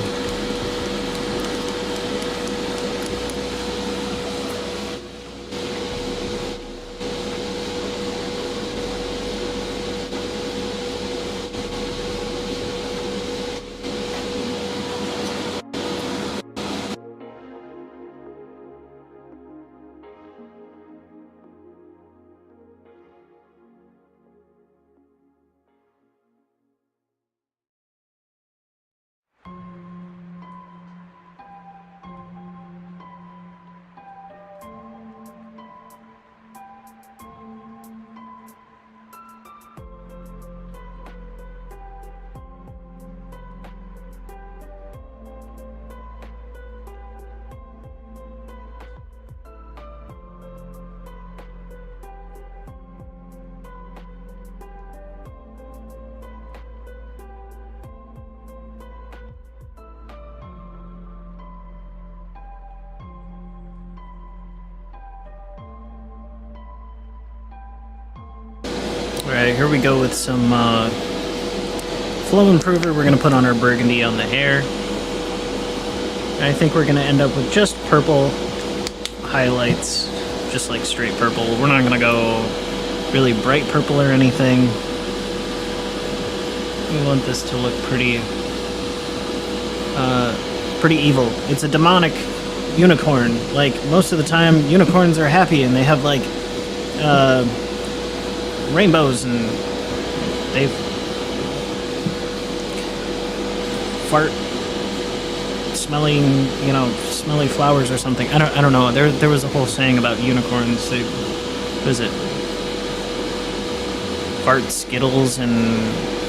Alright, here we go with some flow improver. We're going to put on our burgundy on the hair. And I think we're going to end up with just purple highlights, just like straight purple. We're not going to go really bright purple or anything. We want this to look pretty evil. It's a demonic unicorn. Like, most of the time, unicorns are happy and they have, like, rainbows, and they fart smelling, you know, smelly flowers or something. I don't know. There was a whole saying about unicorns. They, what is it? Fart Skittles and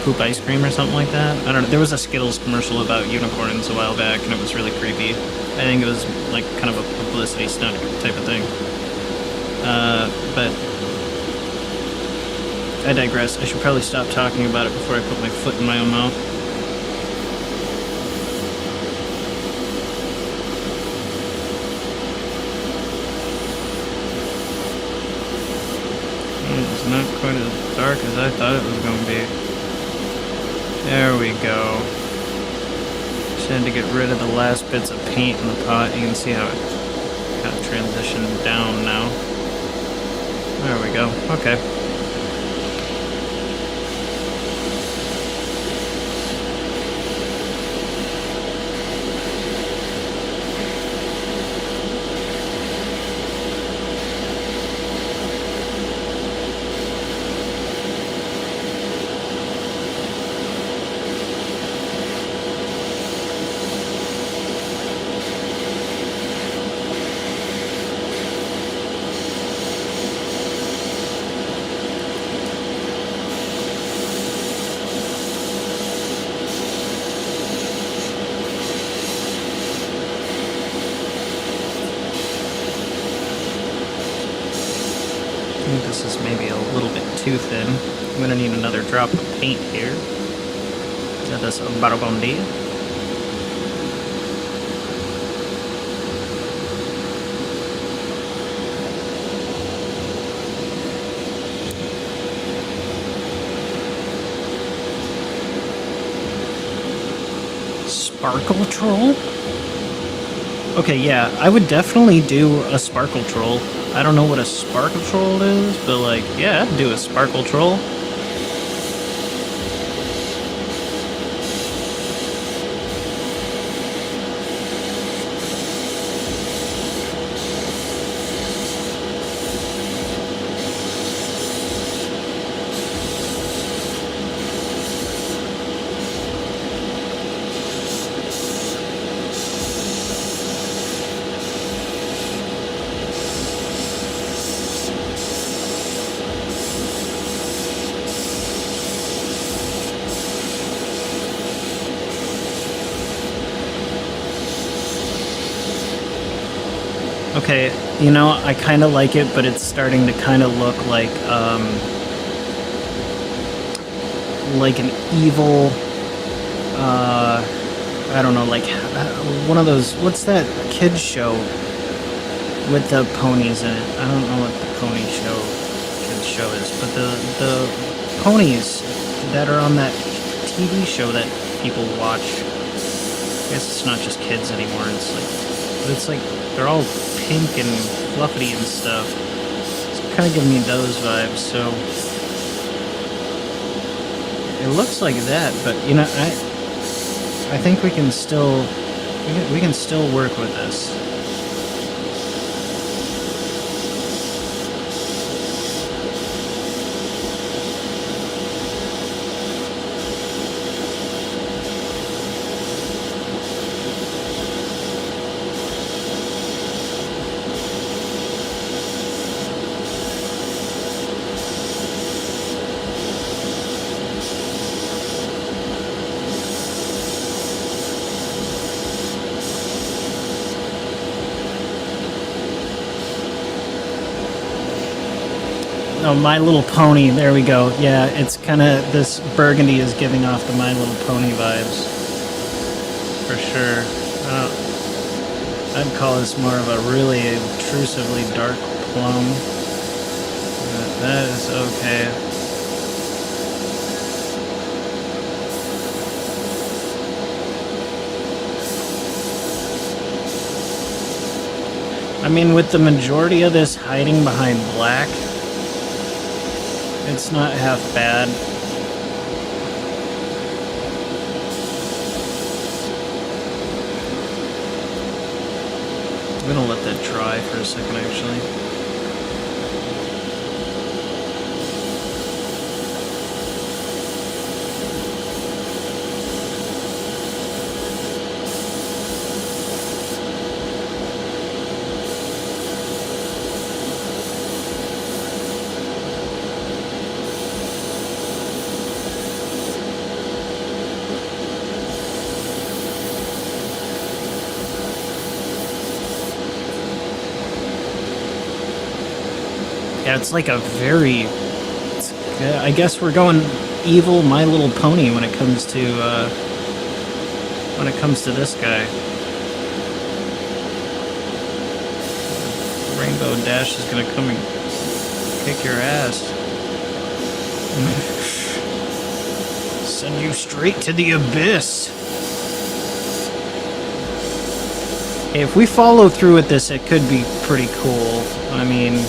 poop ice cream or something like that. I don't know. There was a Skittles commercial about unicorns a while back, and it was really creepy. I think it was like kind of a publicity stunt type of thing. But I digress. I should probably stop talking about it before I put my foot in my own mouth. It's not quite as dark as I thought it was going to be. There we go. Just had to get rid of the last bits of paint in the pot. You can see how it kind of transitioned down now. There we go. Okay. I think this is maybe a little bit too thin. I'm gonna need another drop of paint here. Is that this burgundy? Sparkle troll? Okay, yeah, I would definitely do a sparkle troll. I don't know what a sparkle troll is, but like, yeah, I'd do a sparkle troll. Okay, you know, I kind of like it, but it's starting to kind of look like an evil, I don't know, like one of those, what's that kids show with the ponies in it? I don't know what the pony show, kids show is, but the ponies that are on that TV show that people watch, I guess it's not just kids anymore, it's like, they're all pink and fluffy and stuff. It's kind of giving me those vibes, so it looks like that, but you know, I think we can still work with this. Oh, My Little Pony, there we go. Yeah, it's kind of, this burgundy is giving off the My Little Pony vibes. For sure. I'd call this more of a really obtrusively dark plum. But that is okay. I mean, with the majority of this hiding behind black, it's not half bad. I'm gonna let that dry for a second, actually. Yeah, it's like a very... I guess we're going evil My Little Pony when it comes to this guy. Rainbow Dash is gonna come and kick your ass. Send you straight to the abyss. Hey, if we follow through with this, it could be pretty cool. I mean...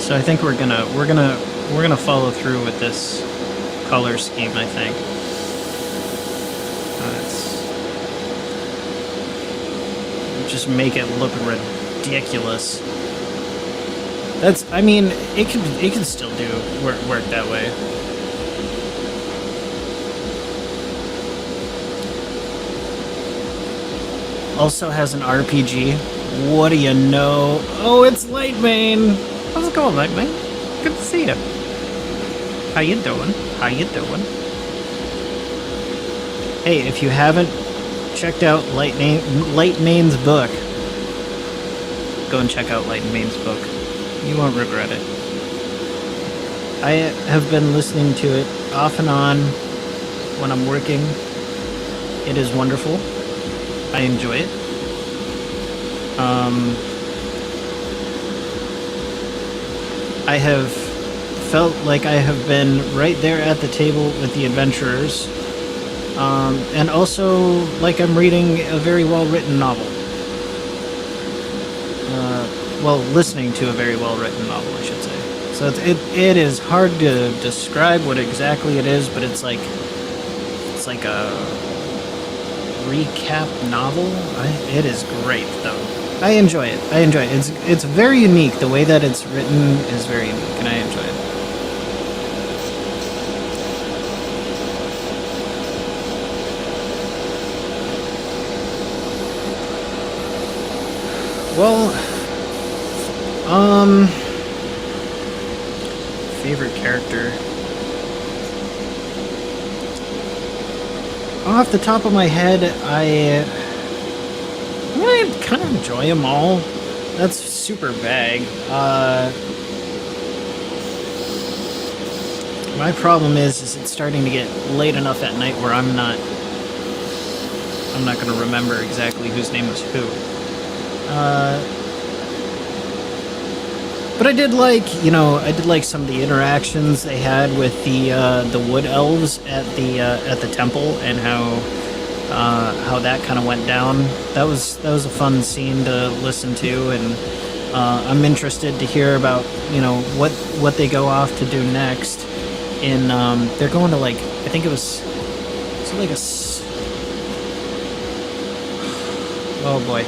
So I think we're gonna follow through with this color scheme, I think. Just make it look ridiculous. I mean, it can still work that way. Also has an RPG. What do you know? Oh, it's Lightmane! How's it going, Lightmane? Good to see you. How you doing? How you doing? Hey, if you haven't checked out Lightmane's book, go and check out Lightmane's book. You won't regret it. I have been listening to it off and on when I'm working. It is wonderful. I enjoy it. I have felt like I have been right there at the table with the adventurers, and also like I'm reading a very well-written novel. Well, listening to a very well-written novel, I should say. So it is hard to describe what exactly it is, but it's like a recap novel. It is great, though. I enjoy it. It's very unique. The way that it's written is very unique, and I enjoy it. Well, favorite character. Off the top of my head, I kind of enjoy them all. That's super vague. My problem is it's starting to get late enough at night where I'm not going to remember exactly whose name was who. But I did like some of the interactions they had with the wood elves at the temple, and how that kind of went down. That was a fun scene to listen to, and I'm interested to hear about what they go off to do next. They're going to, like, I think it was like oh boy.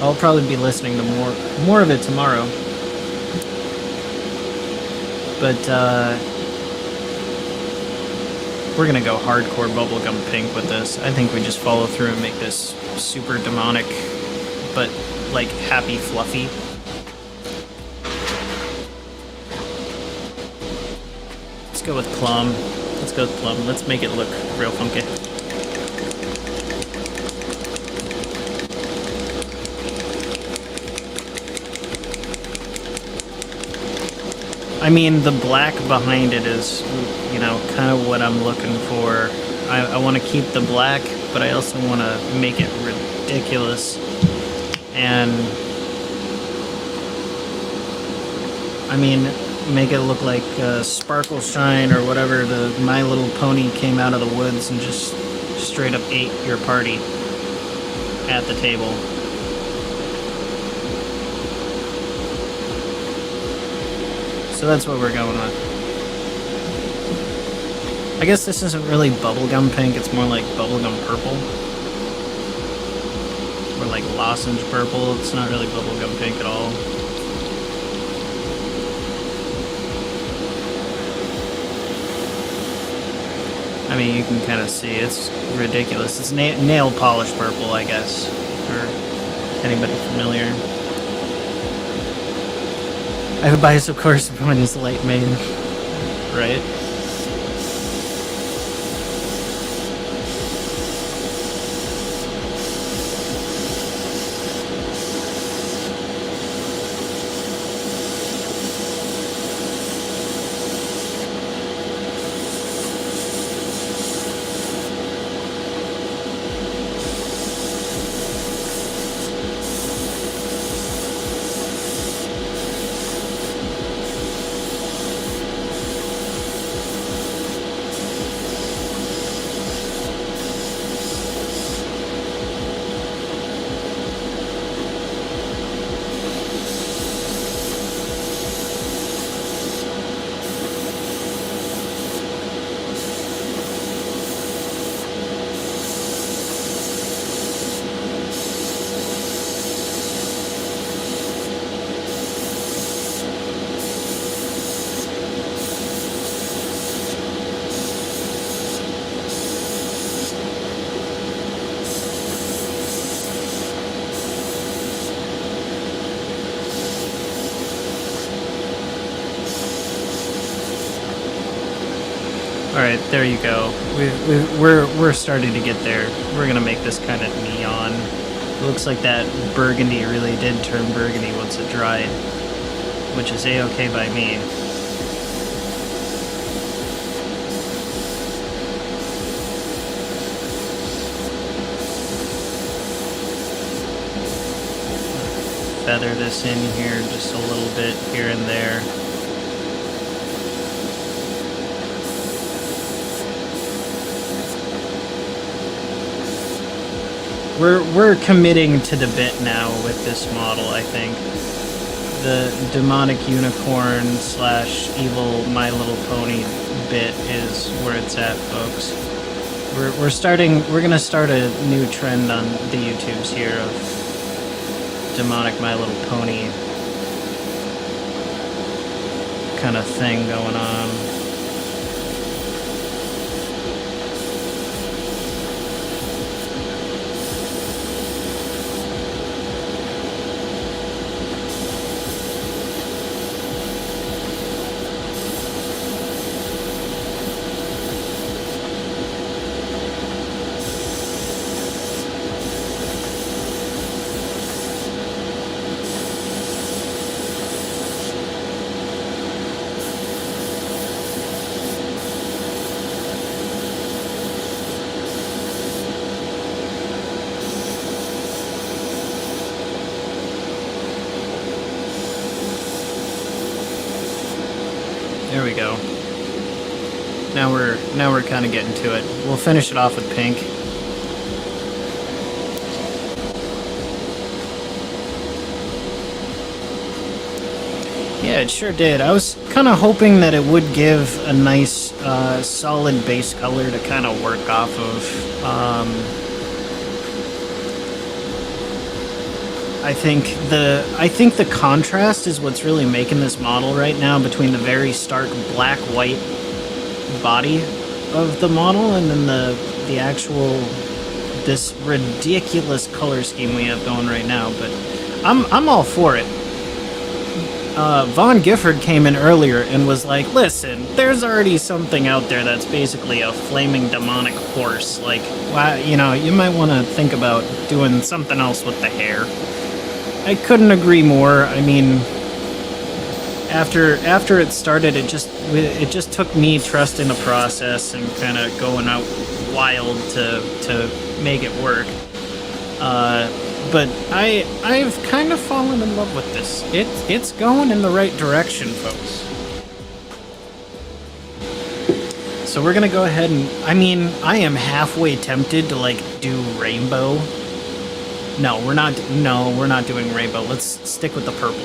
I'll probably be listening to more of it tomorrow. But we're gonna go hardcore bubblegum pink with this. I think we just follow through and make this super demonic, but like happy fluffy. Let's go with plum. Let's make it look real funky. I mean, the black behind it is, kind of what I'm looking for. I want to keep the black, but I also want to make it ridiculous. And, I mean, make it look like Sparkle Shine or whatever, the My Little Pony came out of the woods and just straight up ate your party at the table. So that's what we're going with. I guess this isn't really bubblegum pink, it's more like bubblegum purple. Or like lozenge purple, it's not really bubblegum pink at all. I mean, you can kind of see it's ridiculous. It's nail polish purple, I guess, for anybody familiar. I have a bias, of course, when it's Lightmane, right? All right, there you go. We're starting to get there. We're gonna make this kind of neon. It looks like that burgundy really did turn burgundy once it dried, which is a-okay by me. Feather this in here just a little bit here and there. We're committing to the bit now with this model, I think. The demonic unicorn / evil My Little Pony bit is where it's at, folks. We're gonna start a new trend on the YouTubes here of demonic My Little Pony kind of thing going on. There we go. Now we're kind of getting to it. We'll finish it off with pink. Yeah, it sure did. I was kind of hoping that it would give a nice, solid base color to kind of work off of. I think the contrast is what's really making this model right now between the very stark black-white body of the model and then the actual this ridiculous color scheme we have going right now. But I'm all for it. Von Gifford came in earlier and was like, listen, there's already something out there that's basically a flaming demonic horse. Like, you know, you might want to think about doing something else with the hair. I couldn't agree more. I mean, after it started, it just took me trusting the process and kind of going out wild to make it work. But I've kind of fallen in love with this. It's going in the right direction, folks. So we're gonna go ahead and, I mean, I am halfway tempted to like do rainbow. No, we're not doing rainbow. Let's stick with the purple.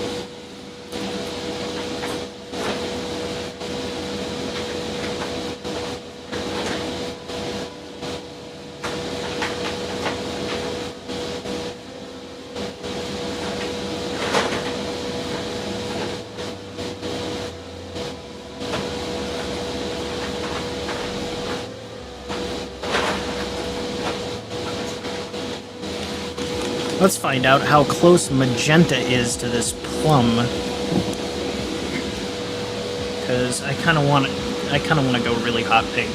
Let's find out how close magenta is to this plum. Because I kind of want to go really hot pink.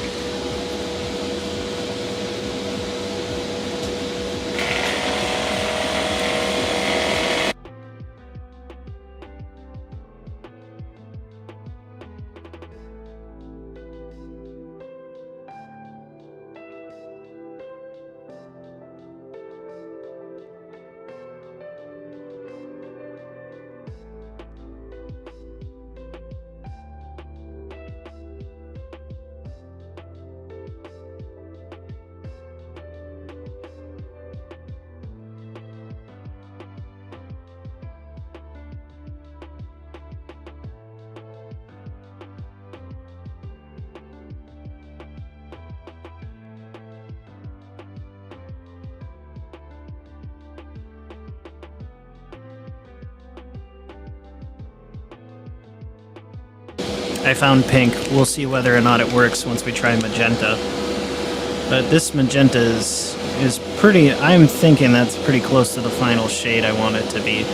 I found pink. We'll see whether or not it works once we try magenta. But this magenta is pretty... I'm thinking that's pretty close to the final shade I want it to be.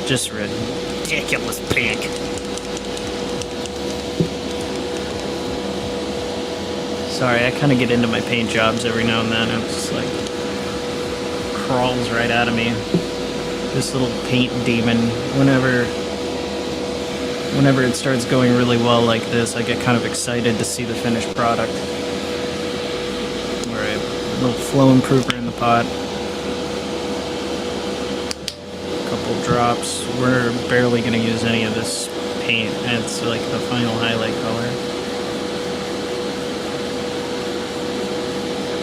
Just ridiculous pink. Sorry, I kind of get into my paint jobs every now and then. It just like crawls right out of me. This little paint demon. Whenever it starts going really well like this, I get kind of excited to see the finished product. Alright, a little flow improver in the pot. A couple drops. We're barely going to use any of this paint. It's like the final highlight color.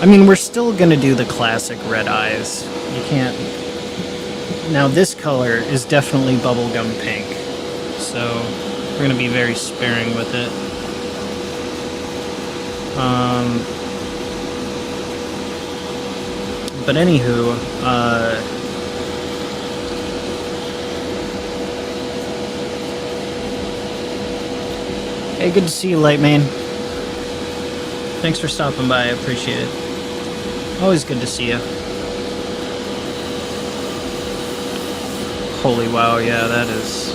I mean, we're still going to do the classic red eyes. You can't... Now this color is definitely bubblegum pink. So we're going to be very sparing with it. But anywho, hey, good to see you, Lightmane. Thanks for stopping by, I appreciate it. Always good to see you. Holy wow, yeah, that's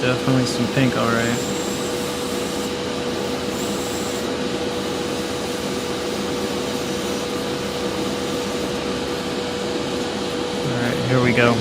definitely some pink, alright. Alright, here we go.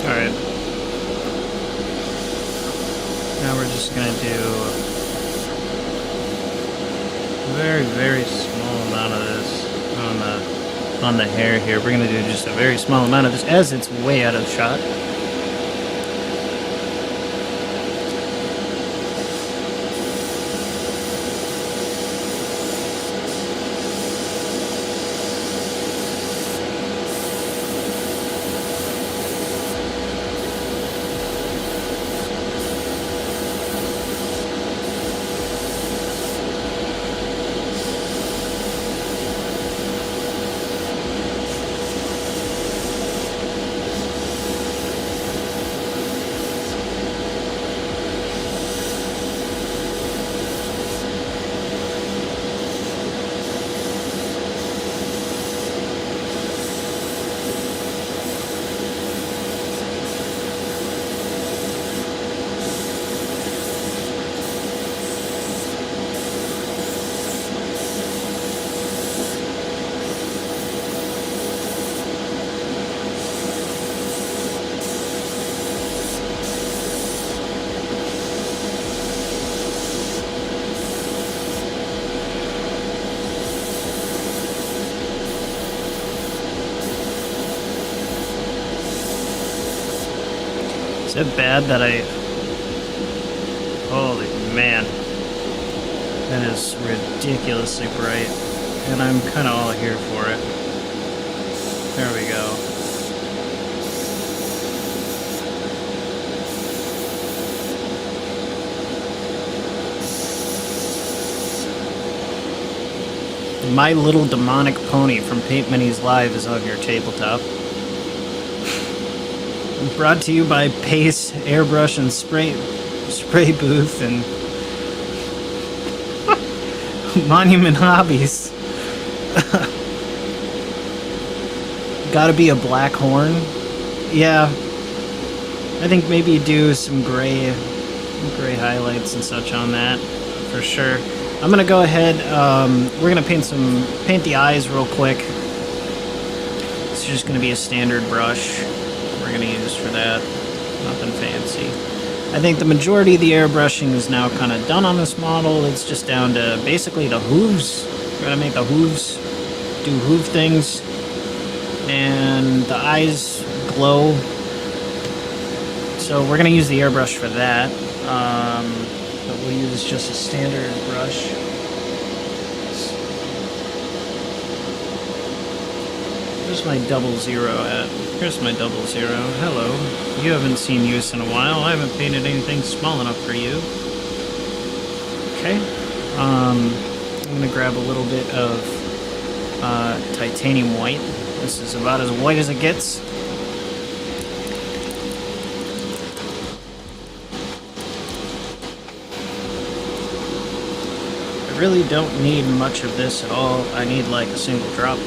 Alright. Now we're just gonna do a very, very small amount of this on the hair here. We're gonna do just a very small amount of this as it's way out of shot. Is it bad that I... Holy man. That is ridiculously bright. And I'm kind of all here for it. There we go. My Little Demonic Pony from Paint Minis Live is on your tabletop. Brought to you by Pace Airbrush and Spray Booth and Monument Hobbies. Gotta be a black horn. Yeah, I think maybe do some gray highlights and such on that for sure. I'm gonna go ahead. We're gonna paint the eyes real quick. It's just gonna be a standard brush we're gonna use for that. Nothing fancy. I think the majority of the airbrushing is now kind of done on this model. It's just down to basically the hooves. We're gonna make the hooves do hoof things, and the eyes glow. So we're gonna use the airbrush for that. But we'll use just a standard brush. Where's my 00 at? Here's my 00. Hello. You haven't seen use in a while. I haven't painted anything small enough for you. Okay. I'm gonna grab a little bit of titanium white. This is about as white as it gets. I really don't need much of this at all. I need like a single drop.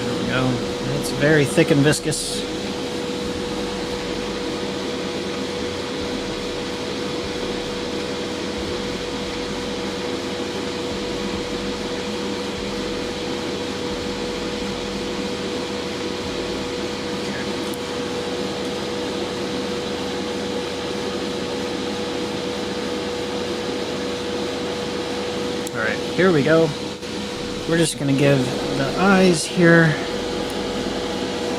There we go. It's very thick and viscous. Here we go. We're just gonna give the eyes here.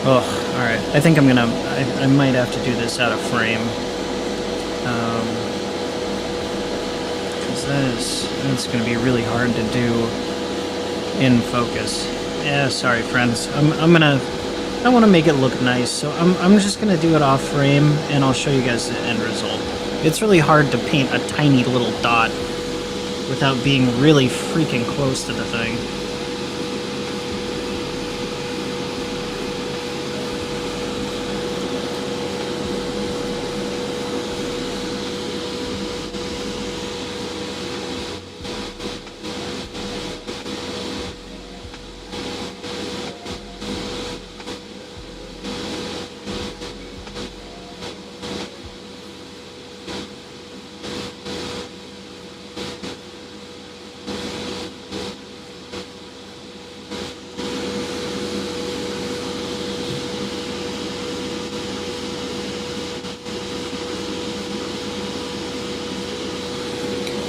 Oh, alright. I think I'm gonna... I might have to do this out of frame. Because that's gonna be really hard to do in focus. Yeah, sorry friends. I want to make it look nice, so I'm just gonna do it off frame, and I'll show you guys the end result. It's really hard to paint a tiny little dot without being really freaking close to the thing.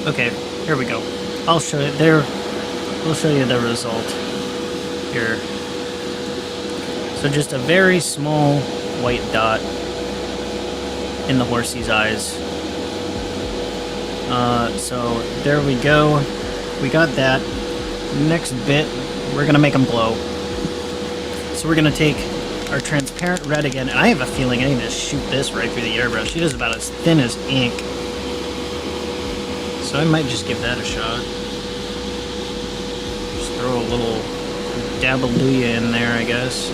Okay, here we go. I'll show you there. We'll show you the result here. So just a very small white dot in the horsey's eyes. So there we go. We got that. Next bit, we're gonna make them glow. So we're gonna take our transparent red again. And I have a feeling I need to shoot this right through the airbrush. It is about as thin as ink. So I might just give that a shot. Just throw a little dabble-dooya in there, I guess.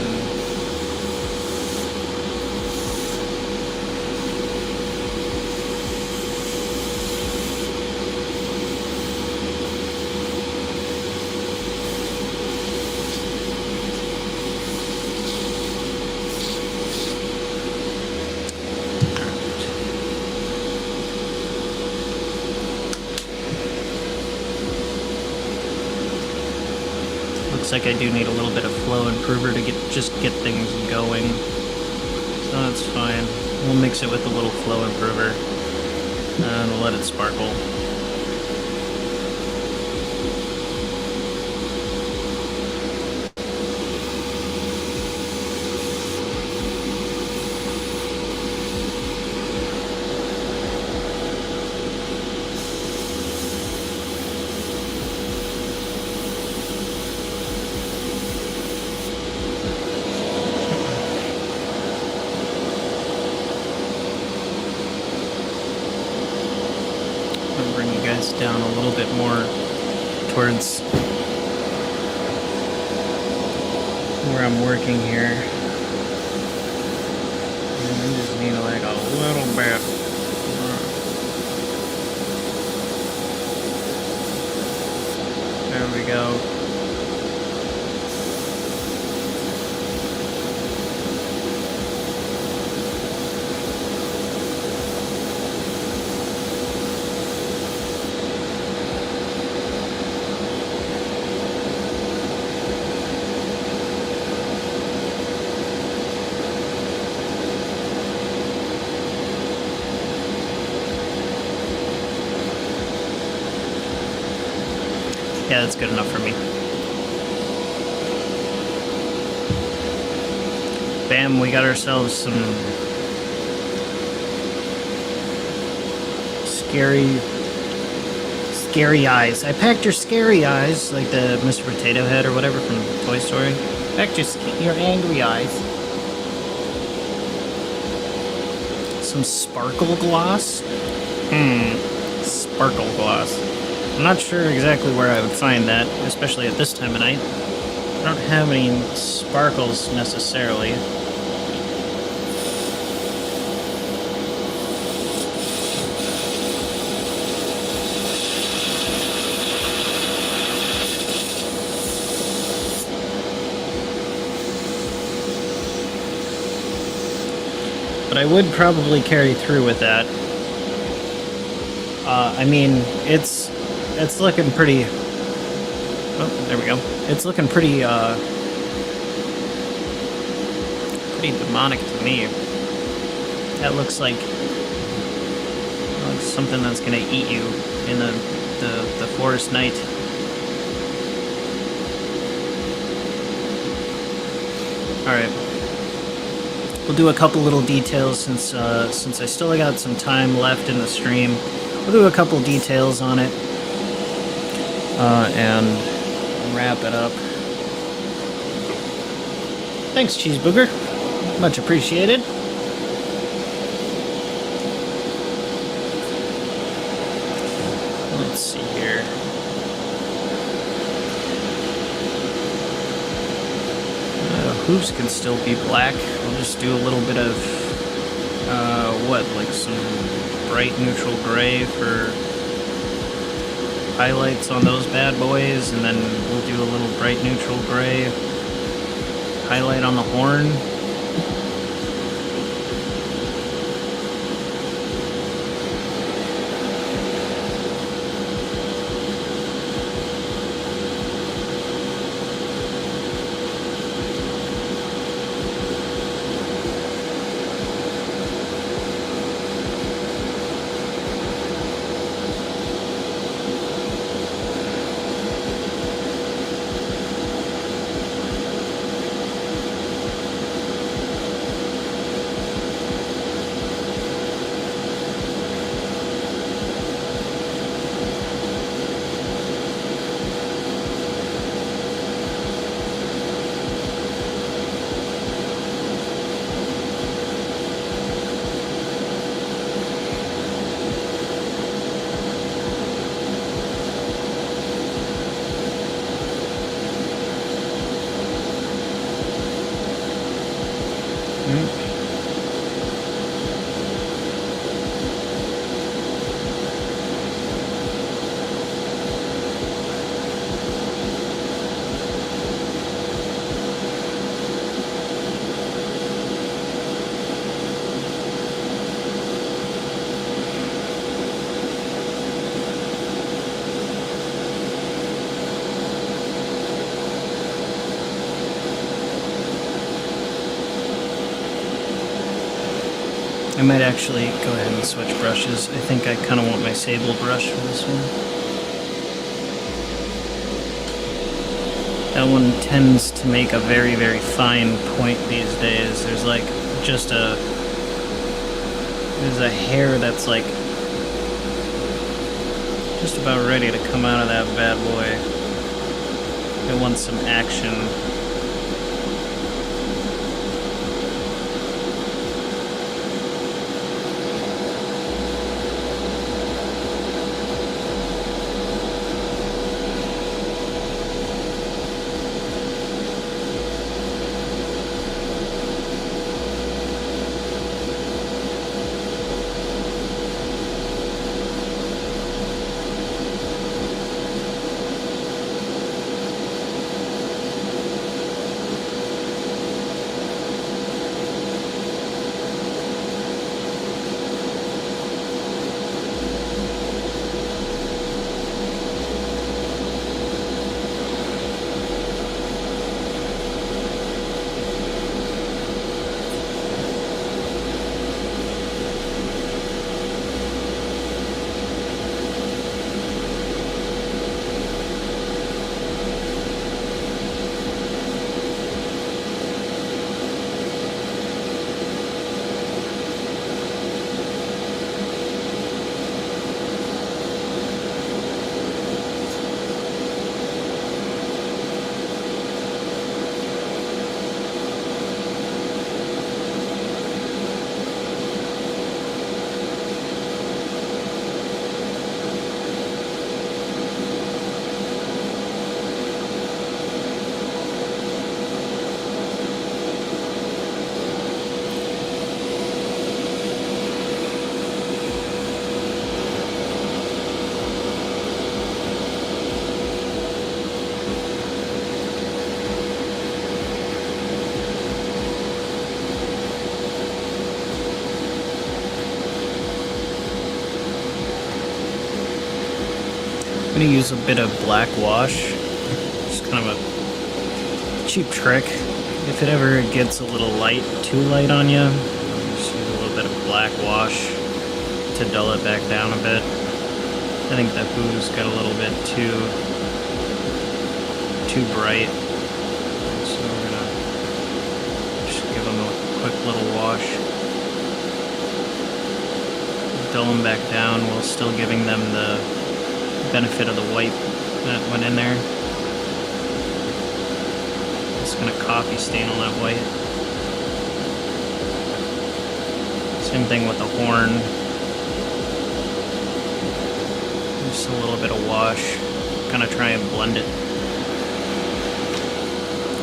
Looks like I do need a little bit of flow improver to just get things going. So that's fine. We'll mix it with a little flow improver and we'll let it sparkle. I'll bring you guys down a little bit more towards where I'm working here. And I just need like a little bit. There we go. Yeah, that's good enough for me. Bam, we got ourselves some scary eyes. I packed your scary eyes, like the Mr. Potato Head or whatever from Toy Story. Packed your angry eyes. Some sparkle gloss? Sparkle gloss. I'm not sure exactly where I would find that, especially at this time of night. I don't have any sparkles necessarily. But I would probably carry through with that. I mean, it's looking pretty... Oh, there we go. It's looking pretty, pretty demonic to me. That looks like something that's gonna eat you in the forest night. Alright. We'll do a couple little details since I still got some time left in the stream. We'll do a couple details on it. And wrap it up. Thanks, Cheesebooger. Much appreciated. Let's see here. Hooves can still be black. I'll just do a little bit of, like some bright neutral gray for highlights on those bad boys, and then we'll do a little bright neutral gray highlight on the horn. I might actually go ahead and switch brushes. I think I kind of want my sable brush for this one. That one tends to make a very, very fine point these days. There's like just there's a hair that's like just about ready to come out of that bad boy. It wants some action. I'm gonna use a bit of black wash. Just kind of a cheap trick. If it ever gets a little light, too light on you, just use a little bit of black wash to dull it back down a bit. I think the Who's got a little bit too bright. So we're gonna just give them a quick little wash. Dull them back down while still giving them the benefit of the white that went in there. Just gonna coffee stain on that white. Same thing with the horn. Just a little bit of wash. Kind of try and blend it.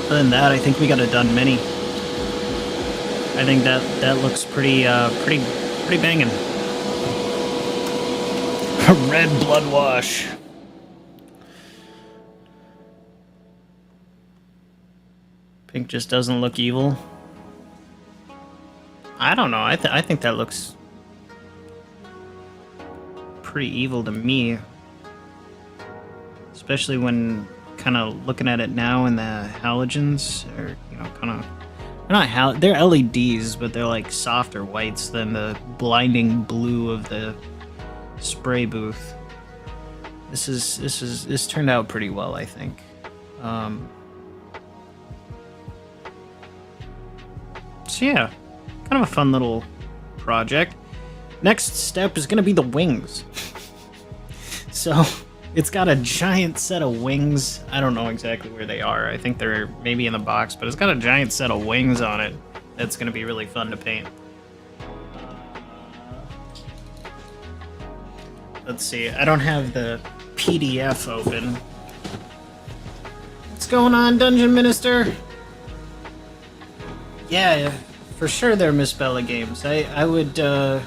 Other than that, I think we got a done mini. I think that looks pretty banging. Red blood wash. Pink just doesn't look evil. I don't know. I think that looks pretty evil to me, especially when kind of looking at it now in the halogens, or kind of they're LEDs, but they're like softer whites than the blinding blue of the spray booth. This turned out pretty well, I think. So yeah, kind of a fun little project. Next step is going to be the wings. So it's got a giant set of wings. I don't know exactly where they are. I think they're maybe in the box, but it's got a giant set of wings on it. That's going to be really fun to paint. Let's see. I don't have the PDF open. What's going on, Dungeon Minister? Yeah, for sure they're Miss Bella games. I would, yeah,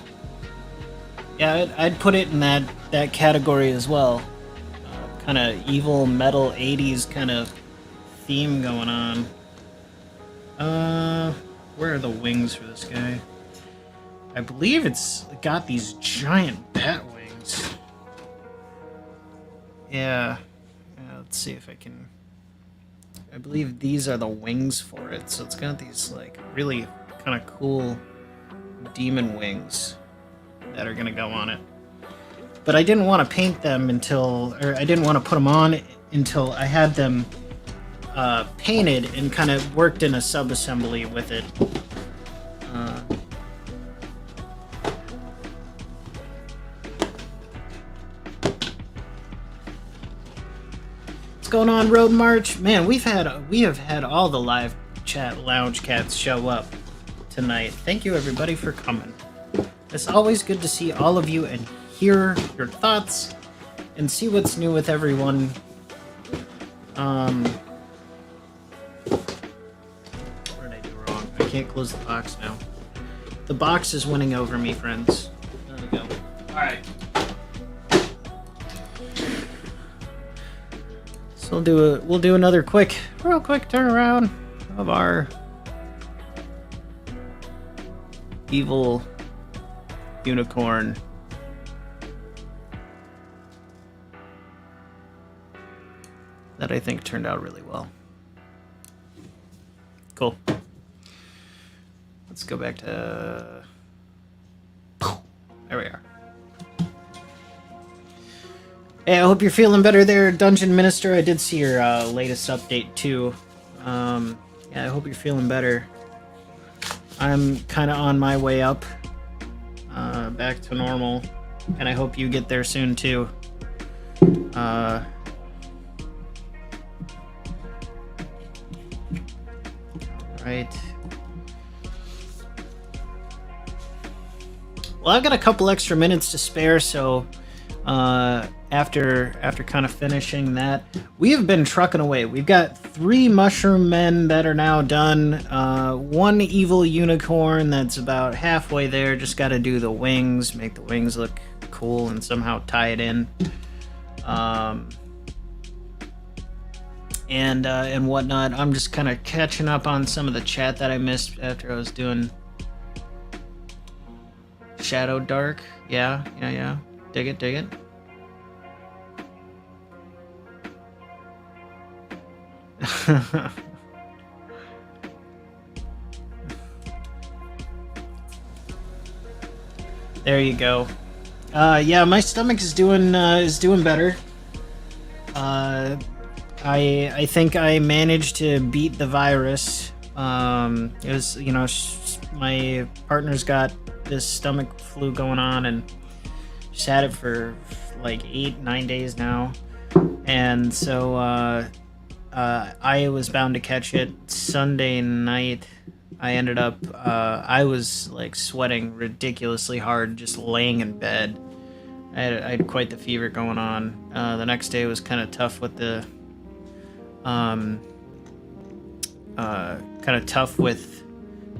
I'd put it in that category as well. Kind of evil metal 80s kind of theme going on. Where are the wings for this guy? I believe it's got these giant bat wings. Yeah, let's see if I can... I believe these are the wings for it, so it's got these like really kind of cool demon wings that are gonna go on it. But I didn't want to paint them or I didn't want to put them on until I had them painted and kind of worked in a sub-assembly with it. What's going on, Road March? Man, we have had all the live chat lounge cats show up tonight. Thank you everybody for coming. It's always good to see all of you and hear your thoughts and see what's new with everyone. What did I do wrong? I can't close the box now. The box is winning over me, friends. There we go. Alright. So we'll do another real quick turnaround of our evil unicorn. That I think turned out really well. Cool. Let's go back to... There we are. Hey, I hope you're feeling better there, Dungeon Minister. I did see your latest update, too. Yeah, I hope you're feeling better. I'm kind of on my way up. Back to normal. And I hope you get there soon, too. Right. Well, I've got a couple extra minutes to spare, so after kind of finishing that, we have been trucking away. We've got 3 mushroom men that are now done, 1 evil unicorn that's about halfway there. Just got to do the wings, make the wings look cool, and somehow tie it in. And whatnot. I'm just kind of catching up on some of the chat that I missed after I was doing Shadow Dark. Yeah. Dig it. There you go. Yeah, my stomach is doing better. I think I managed to beat the virus. It was, you know, my partner's got this stomach flu going on, and she's had it for like 8-9 days now, and so I was bound to catch it Sunday night. I ended up I was like sweating ridiculously hard just laying in bed. I had quite the fever going on. The next day was kind of tough with the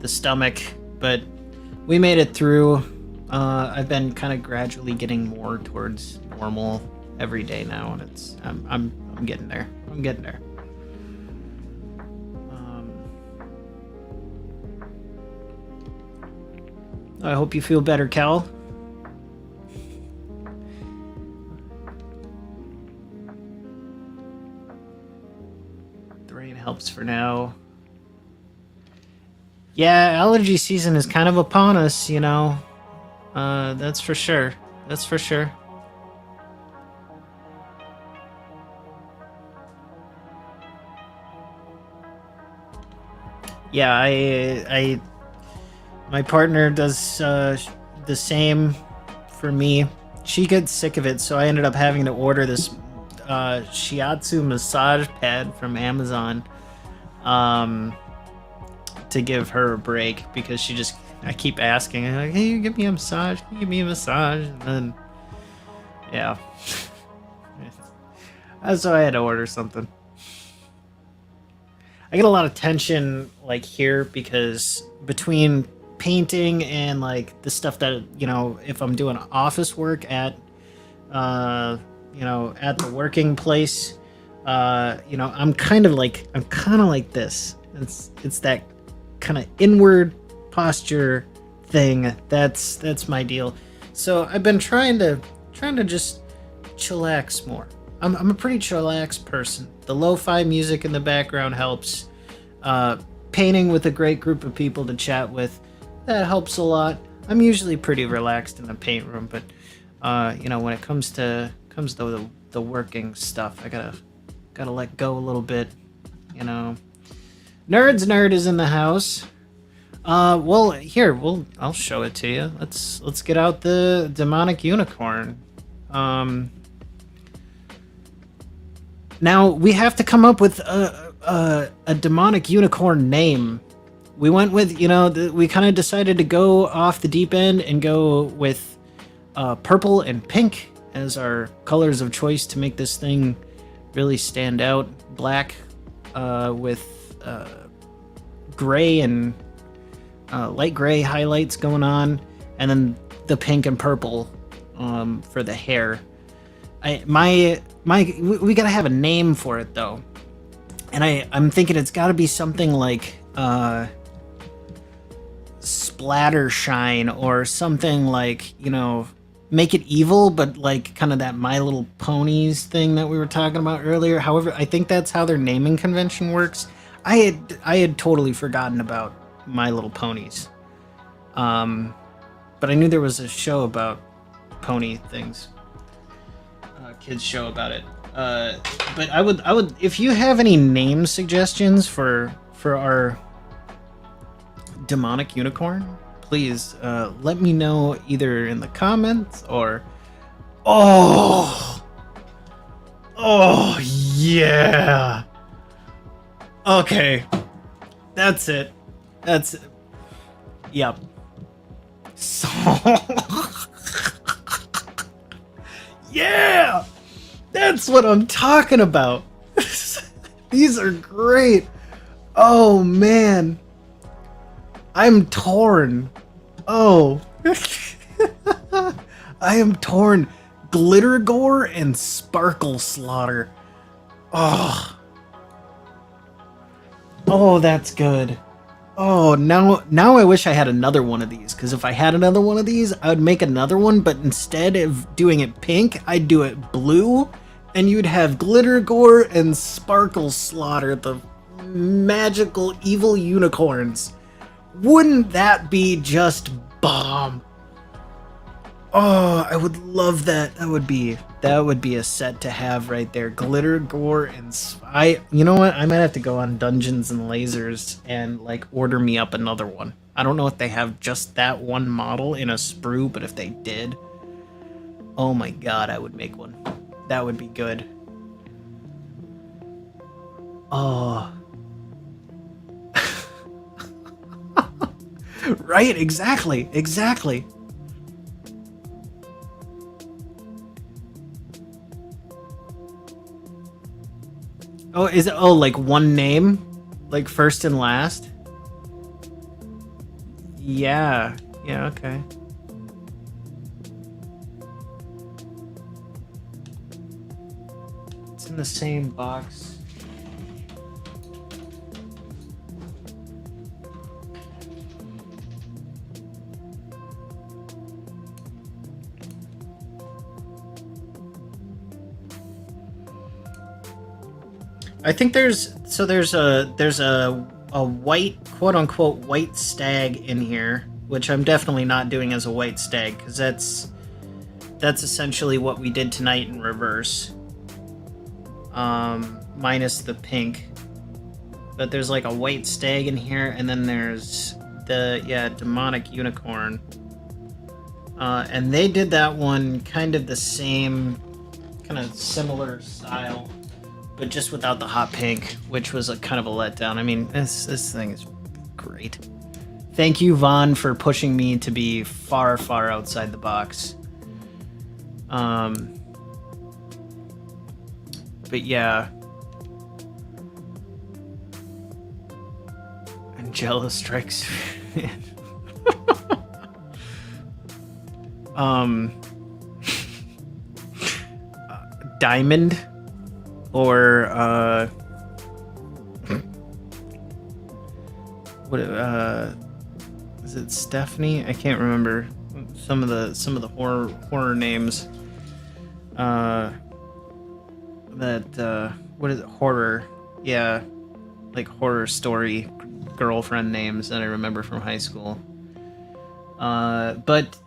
stomach, but we made it through. I've been kind of gradually getting more towards normal every day now, and it's I'm getting there. I'm getting there. I hope you feel better, Cal. The rain helps for now. Yeah, allergy season is kind of upon us, you know. That's for sure. That's for sure. Yeah, I my partner does the same for me. She gets sick of it, so I ended up having to order this shiatsu massage pad from Amazon to give her a break, because I keep asking, I'm like, hey, you give me a massage? Can you give me a massage? And then, yeah. So I had to order something. I get a lot of tension like here, because between painting and like the stuff that, you know, if I'm doing office work at you know, at the working place, you know, I'm kind of like this. It's that kind of inward posture thing. That's my deal. So I've been trying to just chillax more. I'm a pretty chillax person. The lo-fi music in the background helps. Painting with a great group of people to chat with, that helps a lot. I'm usually pretty relaxed in the paint room, but you know, when it comes to the working stuff, I gotta let go a little bit, you know. Nerd is in the house. Well, here, I'll show it to you. Let's get out the demonic unicorn. Now we have to come up with a demonic unicorn name. We went with, you know, we kind of decided to go off the deep end and go with purple and pink as our colors of choice to make this thing really stand out. Black with gray and light gray highlights going on, and then the pink and purple for the hair. We gotta have a name for it though, and I'm thinking it's got to be something like Splatter Shine, or something like, you know, make it evil, but like kind of that My Little Ponies thing that we were talking about earlier. However, I think that's how their naming convention works. I had totally forgotten about My Little Ponies, but I knew there was a show about pony things, kids show about it. But I would, if you have any name suggestions for our demonic unicorn, please let me know either in the comments or oh yeah, okay, that's it, yep. So yeah, that's what I'm talking about. These are great. Oh man, I'm torn. Oh. I am torn. Glitter Gore and Sparkle Slaughter. Oh. Oh, that's good. Oh, now I wish I had another one of these, because if I had another one of these, I would make another one, but instead of doing it pink, I'd do it blue and you'd have Glitter Gore and Sparkle Slaughter, the magical evil unicorns. Wouldn't that be just bomb? Oh, I would love that. That would be a set to have right there. Glitter Gore and you know what? I might have to go on Dungeons and Lasers and like order me up another one. I don't know if they have just that one model in a sprue, but if they did, oh my god, I would make one. That would be good. Oh. Right, exactly. Oh, is it like one name? Like first and last? Yeah, okay. It's in the same box. I think there's a white, quote unquote, white stag in here, which I'm definitely not doing as a white stag, because that's essentially what we did tonight in reverse. Minus the pink. But there's like a white stag in here, and then there's the demonic unicorn. And they did that one kind of the same, kind of similar style, but just without the hot pink, which was a kind of a letdown. I mean, this thing is great. Thank you, Vaughn, for pushing me to be far, far outside the box. But yeah. Angela strikes. Diamond. Or what? Is it Stephanie? I can't remember some of the horror names. What is it? Horror? Yeah, like horror story girlfriend names that I remember from high school. But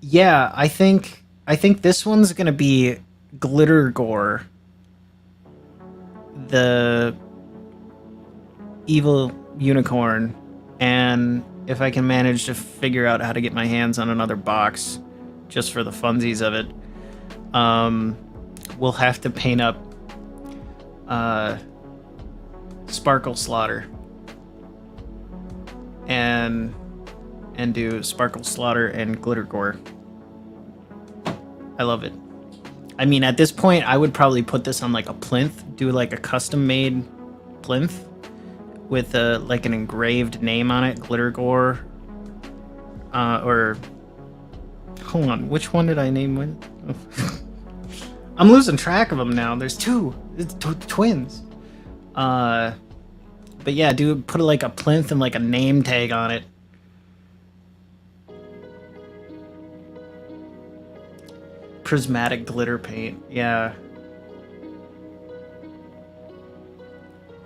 yeah, I think this one's gonna be Glitter Gore, the evil unicorn, and if I can manage to figure out how to get my hands on another box just for the funsies of it, we'll have to paint up Sparkle Slaughter and do Sparkle Slaughter and Glitter Gore. I love it. I mean, at this point, I would probably put this on like a plinth, do like a custom-made plinth with like an engraved name on it, Glitter Gore. Or hold on, which one did I name when? I'm losing track of them now. There's two. It's twins. But yeah, put like a plinth and like a name tag on it. Prismatic glitter paint, yeah.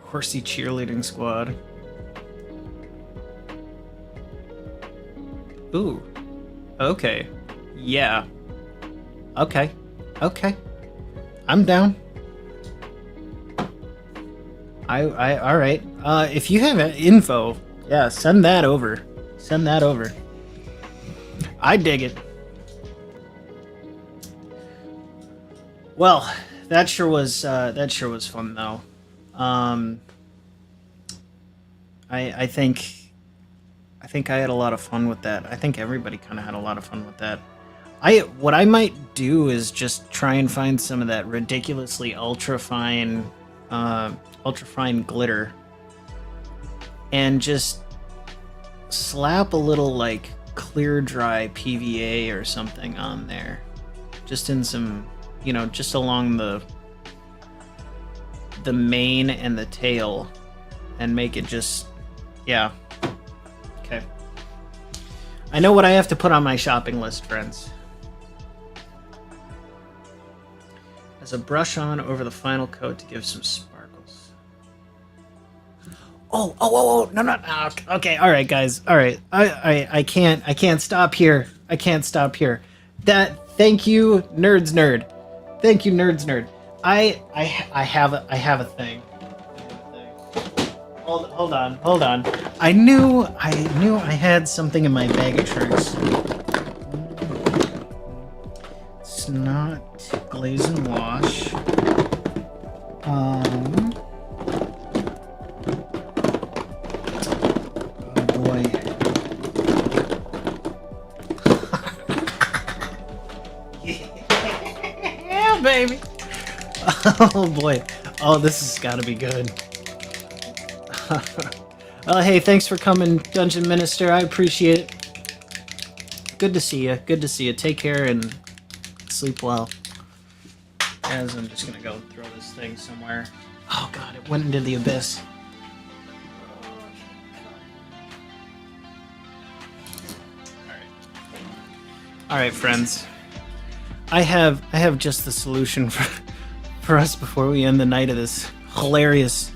Horsey cheerleading squad. Ooh. Okay. Yeah. Okay. I'm down. All right. If you have info, yeah, send that over. I dig it. Well, that sure was fun though. I think I had a lot of fun with that. I think everybody kind of had a lot of fun with that. What I might do is just try and find some of that ridiculously ultra fine glitter, and just slap a little like clear dry PVA or something on there, just in some, just along the mane and the tail, and make it just, yeah. Okay. I know what I have to put on my shopping list, friends. a brush on over the final coat to give some sparkles. Oh, no, okay, all right, guys, all right, I can't stop here. I can't stop here. Thank you, Nerd. Thank you, Nerd. I have a thing. Hold on. I knew I had something in my bag of tricks. It's not glaze and wash. Oh boy. Yeah, baby. Oh boy. Oh, this has got to be good. Hey, thanks for coming, Dungeon Minister. I appreciate it. Good to see you. Good to see you. Take care and sleep well. As I'm just gonna go throw this thing somewhere. Oh god, it went into the abyss. Alright, friends. I have just the solution for us before we end the night of this hilarious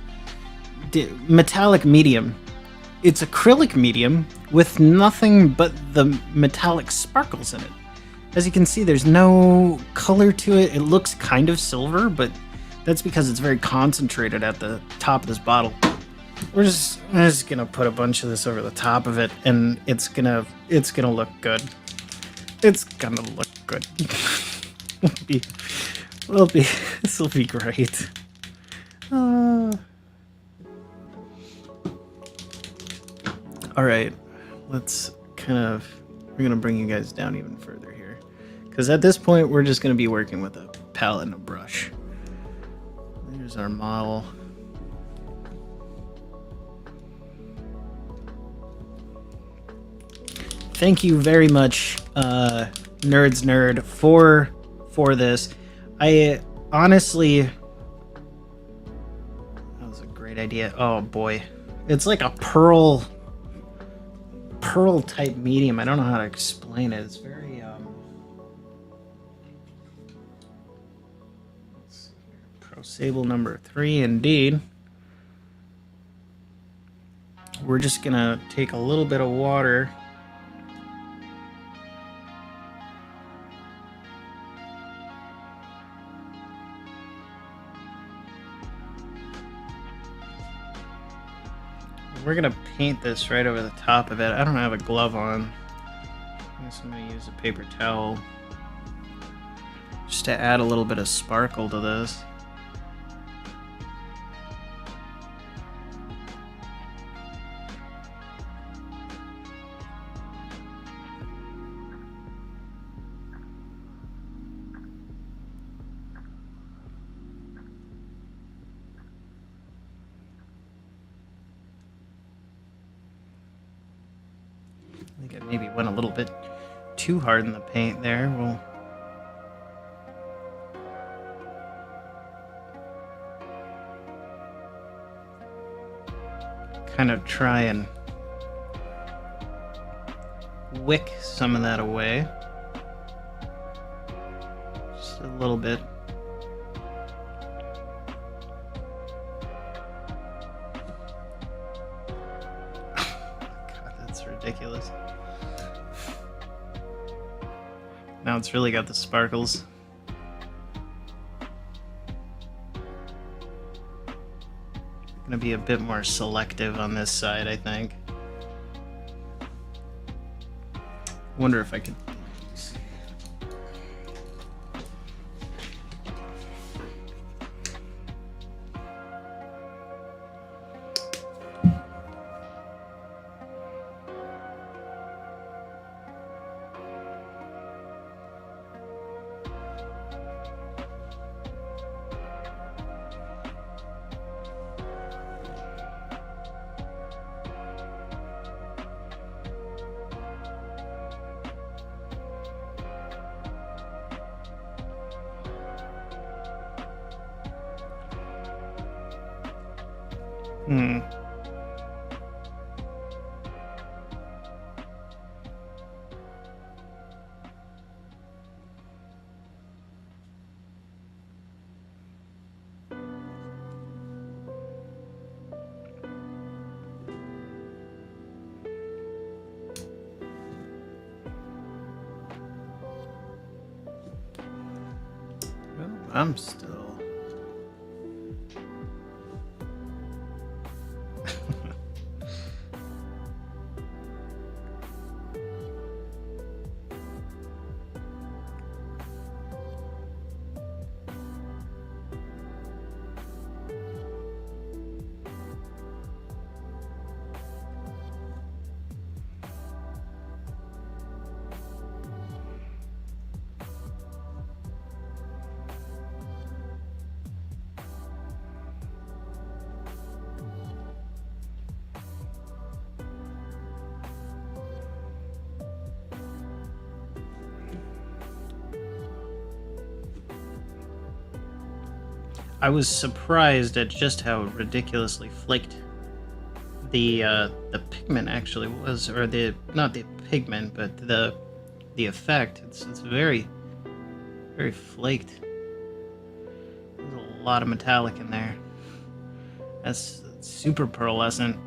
metallic medium. It's acrylic medium with nothing but the metallic sparkles in it. As you can see, there's no color to it. It looks kind of silver, but that's because it's very concentrated at the top of this bottle. We're just gonna put a bunch of this over the top of it, and it's gonna look good. It's gonna look good. This will be great. All right, let's we're gonna bring you guys down even further here, because at this point we're just gonna be working with a palette and a brush. There's our model. Thank you very much, Nerd, for this. I honestly, that was a great idea. Oh boy, it's like a pearl type medium. I don't know how to explain it. It's very let's see here. Pro Sable number 3 indeed. We're just gonna take a little bit of water. We're gonna paint this right over the top of it. I don't have a glove on. I guess I'm gonna use a paper towel just to add a little bit of sparkle to this. I think I maybe went a little bit too hard in the paint there. We'll kind of try and wick some of that away. Just a little bit. God, that's ridiculous. Now it's really got the sparkles. Gonna be a bit more selective on this side, I think. Wonder if I could. I'm still... I was surprised at just how ridiculously flaked the pigment actually was, or not the pigment, but the effect. It's very flaked. There's a lot of metallic in there. That's super pearlescent.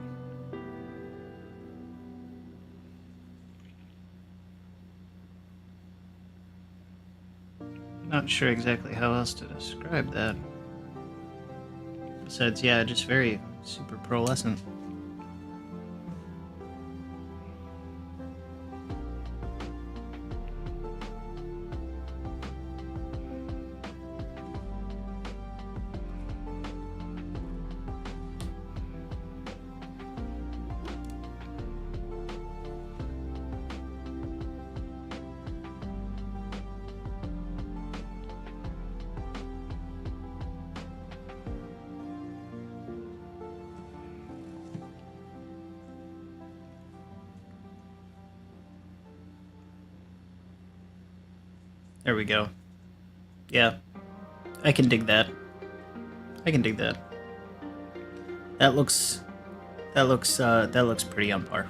Not sure exactly how else to describe that. Besides, yeah, just very super pearlescent. There we go. Yeah, I can dig that. I can dig that. That looks pretty on par.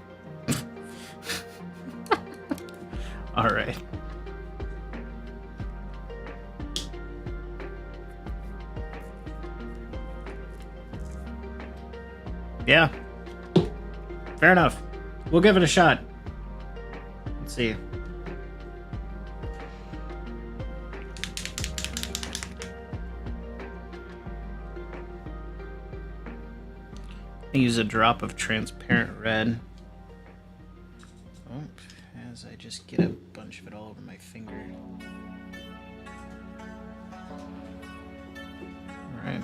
All right. Yeah. Fair enough. We'll give it a shot. Let's see. I use a drop of transparent red. Oh, as I just get a bunch of it all over my finger. All right.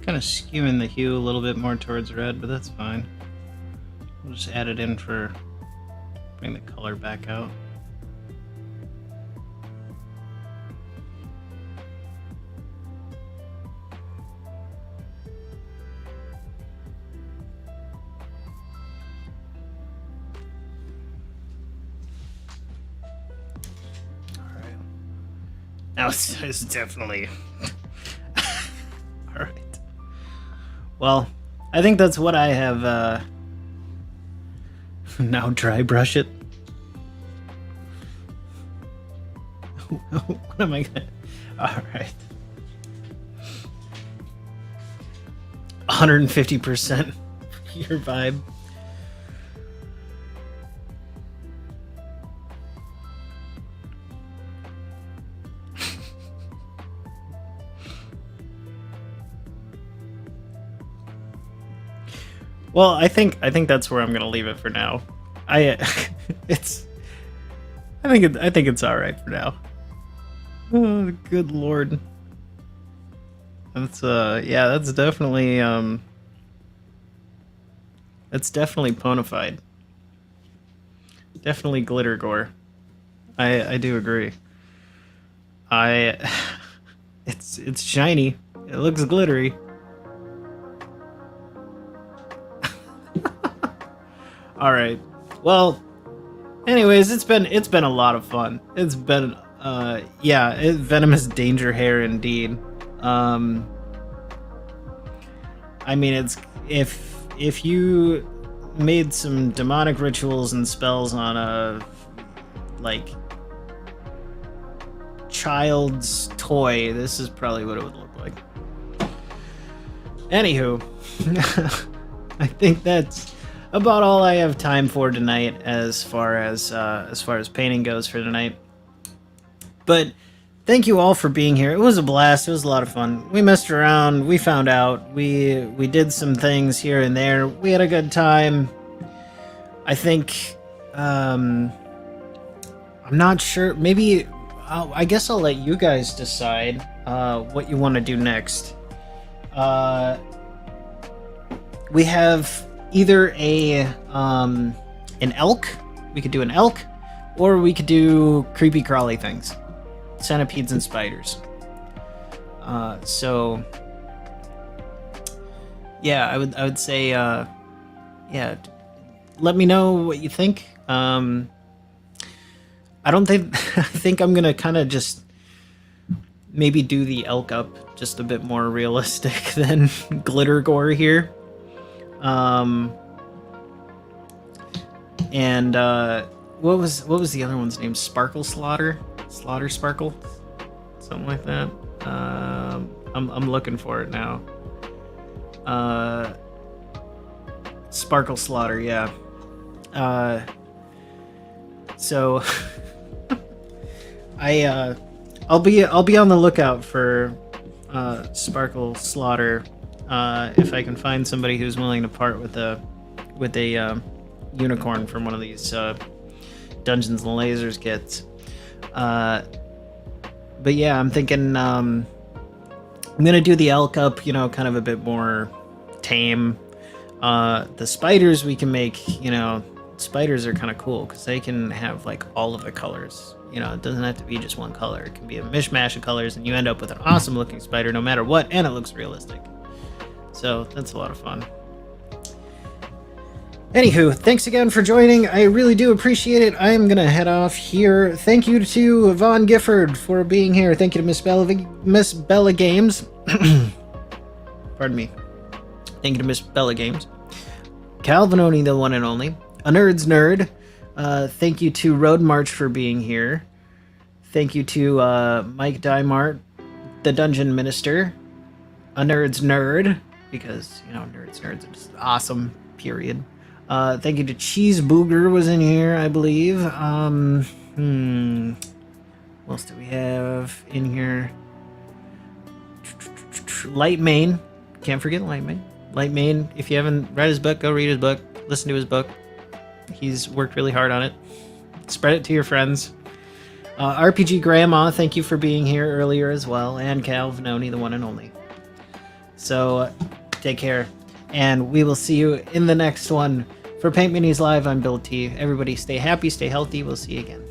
Kind of skewing the hue a little bit more towards red, but that's fine. We'll just add it in for bring the color back out. Now it's definitely... Alright. Well, I think that's what I have, now dry brush it. What am I gonna... Alright. 150% your vibe. Well, I think that's where I'm gonna leave it for now. I think it's all right for now. Oh, good lord. That's yeah, that's definitely bona fide. Definitely glitter gore. I do agree. It's shiny. It looks glittery. All right. Well, anyways, it's been a lot of fun. It's been yeah, venomous danger hair indeed. I mean, it's if you made some demonic rituals and spells on a like child's toy, this is probably what it would look like. Anywho, I think that's about all I have time for tonight as far as painting goes for tonight. But thank you all for being here. It was a blast. It was a lot of fun. We messed around. We found out. We did some things here and there. We had a good time. I think I'm not sure. Maybe I guess I'll let you guys decide what you want to do next. We have either an elk. We could do an elk, or we could do creepy crawly things, centipedes and spiders. So yeah, I would say yeah, let me know what you think. I don't think I think I'm gonna kind of just maybe do the elk up just a bit more realistic than glitter gore here. And what was the other one's name? Sparkle Slaughter Sparkle, something like that. I'm looking for it now. Sparkle Slaughter, yeah. So I'll be on the lookout for Sparkle Slaughter if I can find somebody who's willing to part with a unicorn from one of these Dungeons and Lasers kits. But yeah, I'm thinking I'm gonna do the elk up, you know, kind of a bit more tame. The spiders we can make, you know, spiders are kind of cool because they can have like all of the colors. You know, it doesn't have to be just one color. It can be a mishmash of colors, and you end up with an awesome looking spider no matter what, and it looks realistic. So that's a lot of fun. Anywho, thanks again for joining. I really do appreciate it. I'm gonna head off here. Thank you to Von Gifford for being here. Thank you to Miss Bella Games. Pardon me. Thank you to Miss Bella Games. Calvinoni, the one and only. A Nerd's Nerd. Thank you to Road March for being here. Thank you to Mike Dymart, the Dungeon Minister. A Nerd's Nerd, because, you know, nerds are just awesome, period. Thank you to Cheese Booger was in here, I believe. What else do we have in here? Lightmane. Can't forget Lightmane. Lightmane, if you haven't read his book, go read his book. Listen to his book. He's worked really hard on it. Spread it to your friends. RPG Grandma, thank you for being here earlier as well. And Cal Vanoni, the one and only. So, take care. And we will see you in the next one. For Paint Minis Live, I'm Bill T. Everybody stay happy, stay healthy. We'll see you again.